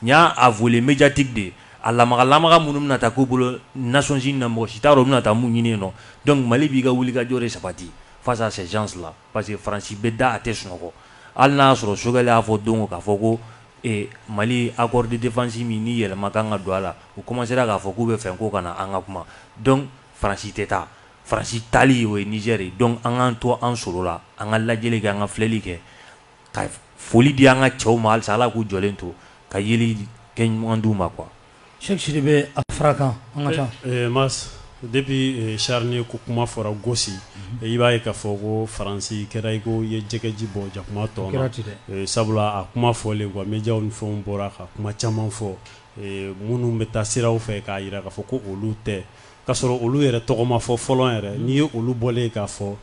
S1: y'a a volet médiatique de a lamaga minnu bɛna taa k'u bolo Nations Unies na mɔgɔ si t'a dɔn u bɛna taa mun ɲini yen nɔ donc Mali b'i ka wulikajɔ de sabati face à ces gens là parce que Faransi bɛ da a tɛ sunɔgɔ hali n'a y'a sɔrɔ Choguel y'a fɔ don o k'a fɔ ko Mali accord de défense min ni yɛlɛma kan ka don a la u commencera k'a fɔ k'u bɛ fɛn ko ka na an ka kuma donc Faransi tɛ taa Faransi taali o ye Niger ye donc an k'an to an solo la an ka lajɛli kɛ an ka filɛli kɛ ka foli di an ka cɛw ma halisa Ala k'u jɔlen to ka yeli kɛ ɲuman d'u ma quoi.
S2: Cheikh Sidibe a fara kan an ka taa.
S3: Mas depuis charnier ko kuma fɔra gosi i b'a ye k'a fɔ ko Faransi kɛra i ko i ye jɛgɛji bɔ jakuma tɔ la sabula a kuma fɔlen quoi médiaw ni fɛnw bɔra ka kuma caman fɔ minnu bɛ taa siraw fɛ k'a jira k'a fɔ ko olu tɛ k'a sɔrɔ olu yɛrɛ tɔgɔma fɔ fɔlɔ yɛrɛ n'i ye olu bɔlen k'a fɔ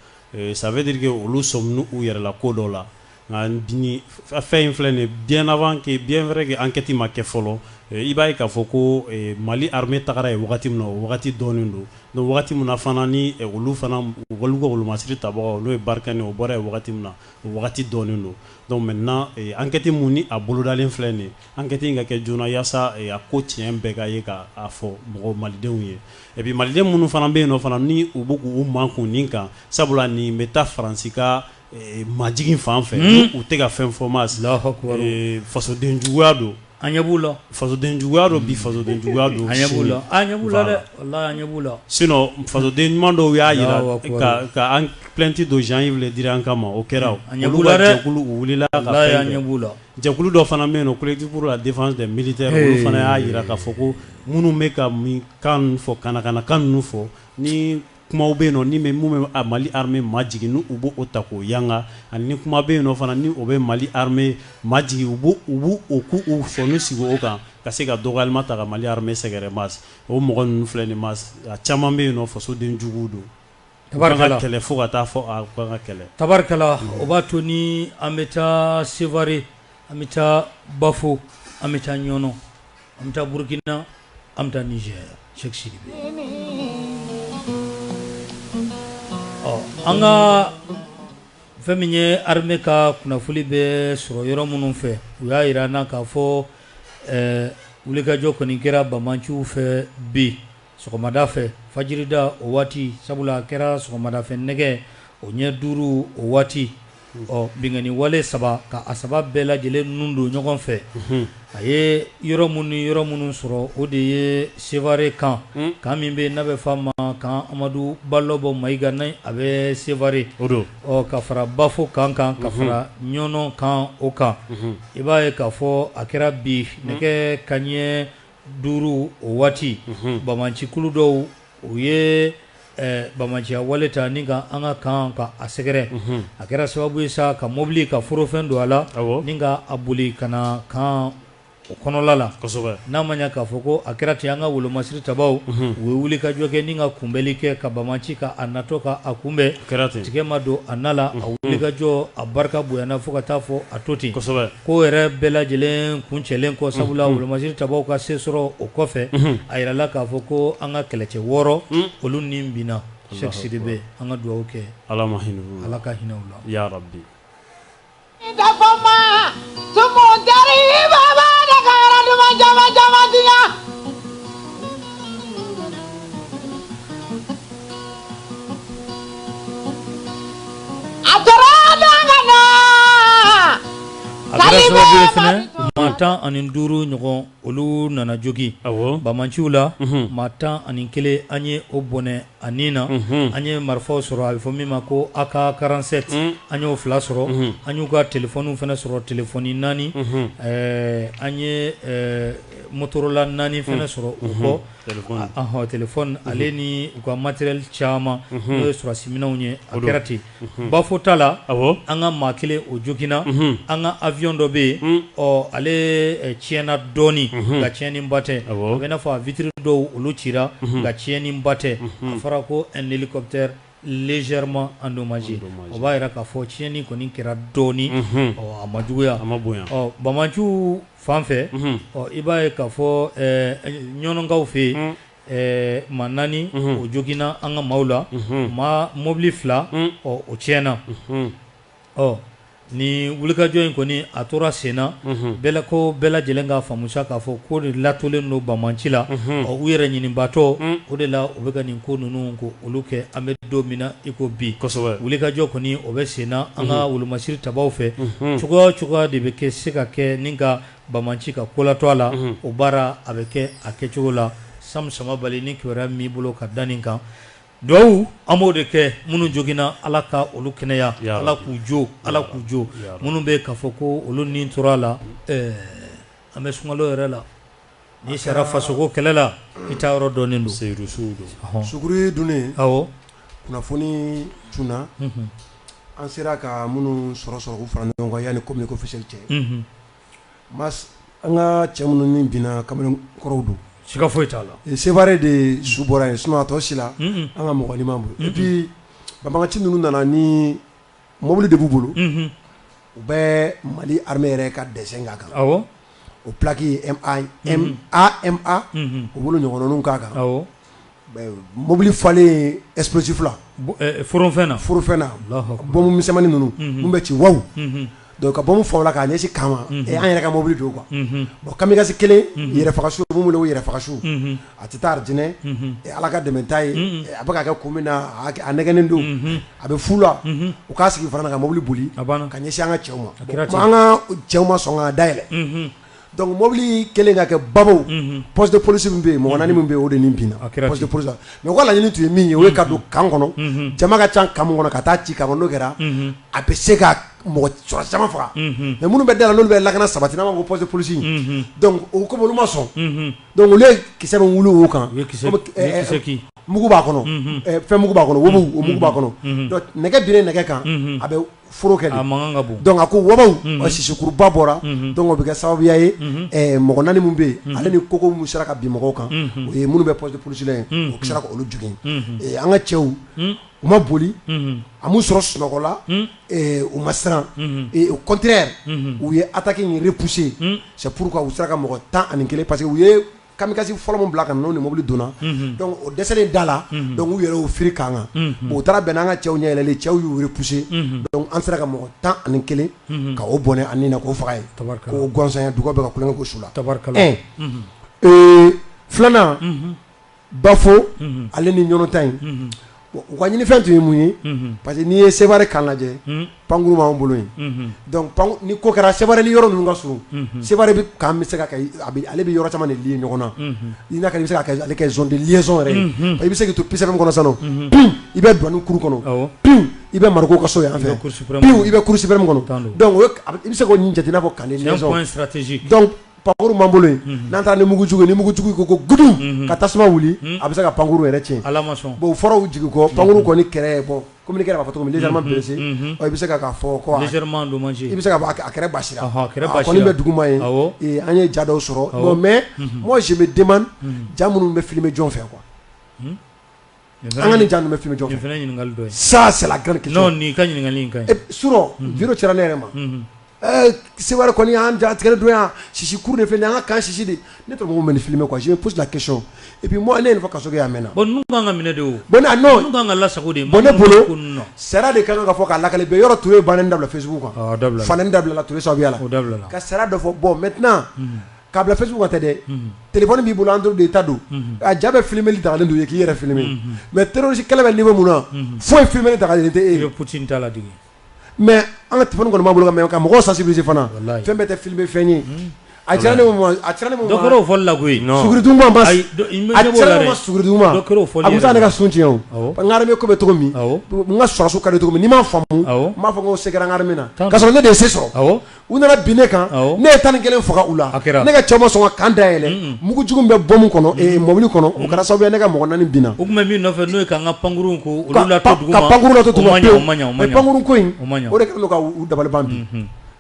S3: ça veut dire que olu sɔminu u yɛrɛ la ko dɔ la bini fait inflé bien avant que bien vrai que enquête ma ke folo i b'a ye k'a fɔ ko Mali armée tagara ye wagati min na o wagati dɔɔnin don donc wagati min na fana ni olu fana olu ka wolomasiri tabagaw n'o ye Barkani o bɔra ye wagati min na o wagati dɔɔnin don donc maintenant enquête mun ni a bolodalen filɛ nin ye enquête in ka kɛ joona yaasa a ko tiɲɛ bɛɛ ka ye k'a fɔ mɔgɔ malidenw ye et puis maliden minnu fana bɛ yen nɔ fana ni u bɛ k'u makun nin kan sabula nin bɛ taa Faransi ka majigin fan fɛ u tɛ ka fɛn fɔ ma fasoden juguya don
S2: an ɲɛ b'u la
S3: fasoden juguya don bi fasoden juguya don
S2: an ɲɛ b'u la an ɲɛ b'u la dɛ wallahi an ɲɛ b'u la
S3: sinon fasoden ɲuman dɔw y'a yira ka an plainte de Jean-Yves Le Drian kama o kɛra olu ka jɛkulu u wulila ka fɛn kɛ jɛkulu dɔ fana bɛ yen nɔ collectif pour la défense des militaires olu fana y'a yira k'a fɔ ko minnu bɛ ka kan ninnu fɔ kana kan ninnu fɔ ni kumaw bɛ yen nɔ ni mun bɛ Mali armée majigin ni u b'o ta k'o yanga ani ni kuma bɛ yen nɔ fana ni o bɛ Mali armée majigin u b'u k'u sɔnni sigi o kan ka se ka dɔgɔyalima ta ka Mali armée sɛgɛrɛ mas o mɔgɔ ninnu filɛ nin mas a caman bɛ yen nɔ fasoden juguw don tabarikala kɛlɛ fo ka taa fɔ a kan ka kɛlɛ
S2: tabarikala o b'a to ni an bɛ taa Sevare an bɛ taa Bafo an bɛ taa Ɲɔnɔ an bɛ taa Burkina an bɛ taa Niger Cheikh Sidibe an ka fɛn min ye armée ka kunnafoni bɛ sɔrɔ yɔrɔ minnu fɛ u y'a yira an na k'a fɔ wulikajɔ kɔni kɛra Bamanciw fɛ bi sɔgɔmada fɛ fajirida o waati sabula a kɛra sɔgɔmada fɛ nɛgɛ o ɲɛ 5 o waati bingani wale 3 ka a 3 bɛɛ lajɛlen nun don ɲɔgɔn fɛ a ye yɔrɔ minnu sɔrɔ o de ye Sevare kan min bɛ n'a bɛ f'a ma kan Amadu Balobɔ Mayiga n'a a bɛ Sevare ka fara Bafo kan ka fara Ɲɔnɔ kan o kan i b'a ye k'a fɔ a kɛra bi nɛgɛ kaɲɛ 5 o waati Bamancikulu dɔw u ye Bamanciya wale ta ni ka an ka kan ka a sɛgɛrɛ a kɛra sababu ye sa ka mobili ka forofɛn don a la ni ka a boli ka na kan o kɔnɔla la n'a ma ɲɛ k'a fɔ ko a kɛra ten an ka wolomasiri tabaw u ye wuli ka jɔ kɛ ni ka kunbɛli kɛ ka Bamanci ka a natɔ ka a kunbɛn tigɛ ma don a na la a wuli ka jɔ a barika bonyana fo ka taa fɔ a to ten ko yɛrɛ bɛɛ lajɛlen kun cɛlen kɔ sabula wolomasiri tabaw ka se sɔrɔ o kɔfɛ a yirala k'a fɔ ko an ka kɛlɛcɛ 6 olu ni binna Cheikh Sidibe an ka dugawu kɛ
S3: Ala
S2: ka hinɛ u la
S3: ya rabbi
S5: Dafama sumundari baba da kara duma jama dinya Atarada ngana
S2: a kɛra sababu ye fɛnɛ maa 15 ɲɔgɔn olu nana jogi Bamanciw la maa 11 an ye o bɔnɛ a nin na an ye marifaw sɔrɔ a bɛ fɔ min ma ko AK-47 an y'o 2 sɔrɔ an y'u ka telefoniw fɛnɛ sɔrɔ telefoni 4 an ye Motorola 4 fɛnɛ sɔrɔ u kɔ telefoni ale ni u ka matériel caman n'o ye sɔrɔsiminɛw ye a kɛra ten Bafo ta la an ka maa 1 o jogina an ka avion dɔ bɛ yen ale tiɲɛna dɔɔni nka tiɲɛniba tɛ a bɛ i n'a fɔ a vitre dɔw olu cira nka tiɲɛniba tɛ a fɔra ko un hélicoptère légèrement endommagé o b'a yira k'a fɔ tiɲɛni kɔni kɛra dɔɔni a ma juguya Bamanciw fan fɛ i b'a ye k'a fɔ ɲɔnɔnkaw fɛ yen maa 4 o jogina an ka maaw la mobili 2 o tiɲɛna ni wulikajɔ in kɔni a tora senna ko bɛɛ lajɛlen ka faamusa k'a fɔ ko de latolen don Bamanci la u yɛrɛ ɲinibatɔ o de la u bɛ ka nin ko ninnu ko olu kɛ an bɛ don min na i ko bi wulikajɔ kɔni o bɛ senna an ka wolomasiri tabaw fɛ cogoya de bɛ kɛ se ka kɛ ni ka Bamanci ka kolatɔ a la o baara a bɛ kɛ a kɛcogo la Sam Samabali ni kibaruya min bolo ka da nin kan duwawu an b'o de kɛ minnu jogina Ala ka olu kɛnɛya Ala k'u jo minnu bɛ k'a fɔ ko olu ni tora la an bɛ sunkalo yɛrɛ la ni sera fasoko kɛlɛ la i taa yɔrɔ dɔɔnin don
S4: suguri dunnen kunnafoni tuna an sera ka minnu sɔrɔ k'u fara ɲɔgɔn kan yanni communiqué officiel cɛ mas an ka cɛ minnu ni binna kamalenkɔrɔw don
S2: siga foyi t'a la
S4: Sevare de su bɔra yen sinon a tɔ si la an ka mɔgɔ ɲuman bolo et puis Bamanci ninnu nana ni mobili de b'u bolo u bɛ Mali armée yɛrɛ ka dessin k'a kan
S2: awɔ
S4: o plaque MAMA o bolo ɲɔgɔnninw k'a kan
S2: awɔ
S4: mobili falen explosif la
S2: forofɛn na
S4: bombe misɛnmanin ninnu mun bɛ ci wawu donc ka bombe fawla k'a ɲɛsin kama an yɛrɛ ka mobili don quoi bon kamikaze kelen yɛrɛfagasu mun wele ko yɛrɛfagasu a tɛ taa Alijinɛ Ala ka dɛmɛ t'a ye a bɛ ka kɛ kun min na a nɛgɛnen don a bɛ fu la u k'a sigi fana ka mobili boli ka ɲɛsin an ka cɛw ma an ka cɛw ma sɔn ka dayɛlɛ donc mobili kelen ka kɛ babaw poste de police min bɛ yen mɔgɔ naani min bɛ yen o de nin binna poste de police mais ko laɲini tun ye min ye o ye ka don kan kɔnɔ jama ka ca kan mun kɔnɔ ka taa ci kan n'o kɛra a bɛ se ka mɔgɔ sɔrɔ caman faga mais minnu bɛ da la n'olu bɛ lakana sabati n'an b'a fɔ poste de police donc o komi olu ma sɔn donc olu ye kisɛ min wuli o kan mugu b'a kɔnɔ fɛn mugu b'a kɔnɔ wobo o mugu b'a kɔnɔ donc nɛgɛ binnen nɛgɛ kan a bɛ foro kɛ donc a ko wabaw sisikuruba bɔra donc o bɛ kɛ sababuya ye mɔgɔ naani min bɛ yen ale ni koko min sera ka bin mɔgɔw kan o ye minnu bɛ poste de police la yen o sera ka olu jogin an ka cɛw u ma boli a m'u sɔrɔ sunɔgɔ la u ma siran au contraire u ye attaque in repousser c'est pourquoi u sera ka mɔgɔ 11 parce que u ye kamikaze fɔlɔ min bila ka n'o ni mobili donna donc o dɛsɛlen da la donc u yɛrɛ y'o firi kan kan o taara bɛn n'an ka cɛw ɲɛ yɛlɛlen cɛw y'u repousser donc an sera ka mɔgɔ 11 ka o bɔnɛ a nin na k'o faga ye k'o gansan dugawu bɛ ka kulonkɛ ko su la filanan Bafo ale ni ɲɔnɔta in u ka ɲinifɛn tun ye mun ye parce que n'i ye Sevare kan lajɛ pankuru b'an bolo yen donc ni ko kɛra Sevare ni yɔrɔ ninnu ka surun Sevare bɛ kan bɛ se ka kɛ ale bɛ yɔrɔ caman de lié ɲɔgɔn na i n'a ka i bɛ se ka kɛ ale kɛ zone de liaison yɛrɛ ye i bɛ se k'i to P7 kɔnɔ sisan nɔ i bɛ Douane kuru kɔnɔ i bɛ Mariko ka so yan fɛ i bɛ Cour suprême kɔnɔ donc i bɛ se k'o jate i n'a fɔ kan de liaison donc pankuru m'an bolo yen n'an taara ni mugujugu ko gudu ka tasuma wuli a bɛ se ka pankuru yɛrɛ tiɲɛ bon o fɔra u jigi kɔ pankuru kɔni kɛrɛ bon communiqué b'a fɔ cogo min légèrement blessé i bɛ se ka fɔ ko légèrement endommagé i bɛ se ka fɔ a kɛrɛ basira a kɔni bɛ duguma yen an ye ja dɔw sɔrɔ bon mais moi je me demande ja minnu bɛ filmer jɔn fɛ quoi an ka nin ja ninnu bɛ filmer jɔn fɛ ça c'est la grande question non nin ka ɲininkali in ka ɲi surɔ video cira ne yɛrɛ ma Sevare kɔni y'an tigɛ don yan sisi kuru de filɛ nin an ka kan sisi de ne tɔgɔ ko mɛ ni filmer quoi je me pose la question et puis moi ne ye nin fɔ kaso kɛ yan mɛnna bon ninnu kan ka minɛ de o bon non ninnu kan ka lasago de bon ne bolo sariya de kan ka fɔ k'a lakale bɛɛ yɔrɔ Ture bannen dabila Facebook kan fanɛni dabila Ture sababuya la ka sariya dɔ fɔ bon maintenant k'a bila Facebook kan tɛ dɛ téléphone b'i bolo Android de ta don a ja bɛ filmeli dagalen don ye k'i yɛrɛ filmer mais terroriste kɛlɛ bɛ niveau mun na foyi filmeli dagalen tɛ e ye Poutine t'a ladege mais an ka téléphone kɔni b'an bolo ka mɔgɔw sensibiliser fana fɛn bɛɛ tɛ filmer fɛn ye a diyara ne ma dɔ kɛra o fɔli la koyi suguridunma ma a diyara ne ma suguridunma a kun t'a ne ka sun tiɲɛ o n ka armée ko bɛ cogo min n ka sɔrɔsiw ka di cogo min n'i m'a faamu n b'a fɔ ko se kɛra n ka armée na k'a sɔrɔ ne de ye se sɔrɔ u nana bin ne kan ne ye 11 faga u la ne ka cɛw ma sɔn ka kan dayɛlɛ mugujugu bɛ bɔ min kɔnɔ mɔbili kɔnɔ o kɛra sababu ye ne ka mɔgɔ 4 binna o tun bɛ min nɔfɛ n'o ye k'an ka pankuru ko olu latɔ duguma ka pankuru latɔ duguma pewu mais pankuru ko in o de kɛlen don ka u dabali ban bi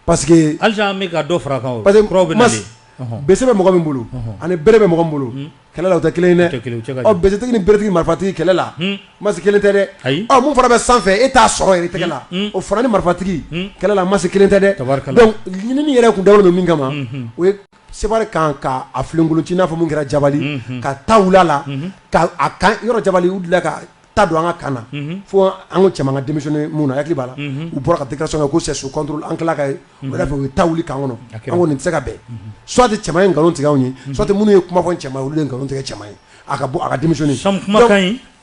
S4: parce que halisa an bɛ ka dɔ fara kan parce que bese bɛ mɔgɔ min bolo ani bere bɛ mɔgɔ min bolo kɛlɛ la o tɛ kelen ye dɛ besetigi ni beretigi marifatigi kɛlɛ la masi kelen tɛ dɛ mun fana bɛ sanfɛ e t'a sɔrɔ yɛrɛ tɛgɛ la o fana ni marifatigi kɛlɛ la masi kelen tɛ dɛ donc ɲinini yɛrɛ kun dabɔlen don min kama o ye Sevare kan ka a filenkolonci i n'a fɔ mun kɛra Jabali ka taa wula la ka a kan yɔrɔ Jabali u dilan ka ta don an ka kan na fo an ko cɛman ka démissionné mun na hakili b'a la u bɔra ka déclaration kɛ ko c'est sous contrôle an tila ka ye o yɛrɛ fɛ u ye ta wuli kan kɔnɔ an ko nin tɛ se ka bɛn soit cɛman ye nkalon tigɛ anw ye soit minnu ye kuma fɔ cɛman ye olu ye nkalon tigɛ cɛman ye a ka bɔ a ka démissionné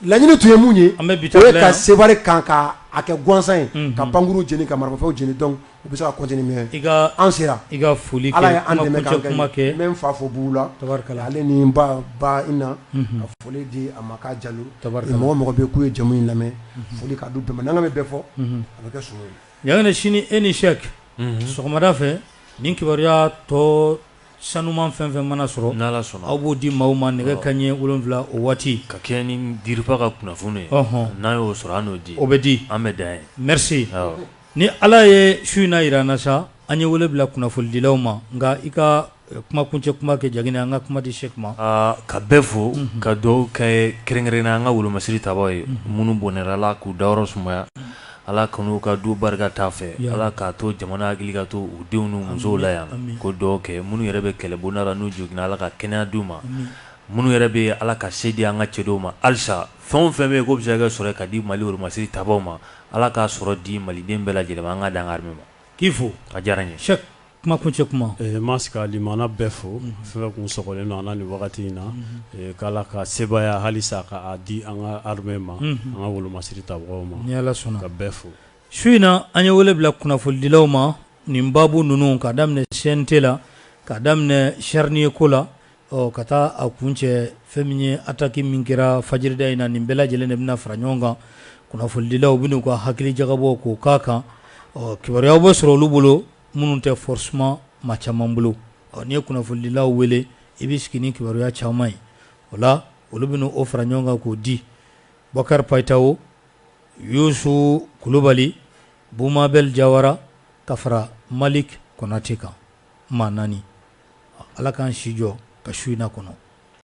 S4: laɲini tun ye mun ye o ye ka Sevare kan ka a kɛ gansan ye ka pankuru jeni ka marifafɛnw jeni donc u bɛ se ka continuer mais an sera Ala ye an dɛmɛ k'an kɛ n bɛ n fa fo Bugu la ale ni n ba Ina ka foli di a ma k'a Jalo mɔgɔ mɔgɔ bɛ k'u ye jamu in lamɛn foli k'a du bɛɛ ma n'an ka bɛ bɛɛ fɔ a bɛ kɛ sunu ye yan sini e ni Sɛki sɔgɔmada fɛ nin kibaruya tɔ sanuman fɛn fɛn mana sɔrɔ n'Ala sɔnna aw b'o di maaw ma nɛgɛ kanɲɛ 7 o waati ka kɛ ni diriba ka kunnafoni ye n'an y'o sɔrɔ an n'o di o bɛ di an bɛ dan ye merci ni Ala ye su in na yira an na sa an ye wele bila kunnafonidilaw ma nka i ka kumakuncɛ kuma kɛ Jagini an ka kuma di Sɛki ma ka bɛɛ fo ka dugawu kɛ kɛrɛnkɛrɛnnen an ka wolomasiri tabaw ye minnu bɔnɛra la k'u dayɔrɔ sumaya
S1: ala kanu ka du barika t'a fɛ ala k'a to jamana hakili ka to u denw n'u musow la yan ko dɔw kɛ minnu yɛrɛ bɛ kɛlɛbonda la n'u joginna ala ka kɛnɛya d'u ma minnu yɛrɛ bɛ ala ka se di an ka cɛdenw ma halisa fɛn o fɛn bɛ yen ko bɛ se ka sɔrɔ ka di mali oromasiri tabaw ma ala k'a sɔrɔ di maliden bɛɛ lajɛlen ma an ka dan armée ma
S2: k'i fo
S1: a diyara n ye
S2: Cheikh kuma kuncɛ kuma
S3: mas ka limana bɛɛ fo fɛn kun sɔgɔlen don an na nin wagati in na k'ala ka sebaya halisa k'a di an ka armée ma an ka wolomasiri tabagaw ma
S2: ni ala sɔnna
S3: ka bɛɛ fo
S2: su in na an ye wele bila kunnafonidilaw ma nin babu ninnu ka daminɛ CNT la ka daminɛ charnier ko la ka taa a kuncɛ fɛn min ye attaque min kɛra fajirida in na nin bɛɛ lajɛlen de bɛna fara ɲɔgɔn kan kunnafonidilaw bɛn'u ka hakili jagabɔ k'o k'a kan kibaruyaw bɛ sɔrɔ olu bolo minnu tɛ forcément maa caman bolo n'i ye kunnafonidilaw wele i bɛ sigi ni kibaruya caman ye o la olu bɛna o fara ɲɔgɔn kan k'o di Bokar Payitawo Youssou Kulubali Boumabel Jawara ka fara Malik Konate kan maa 4 ala k'an si jɔ ka su in na kɔnɔ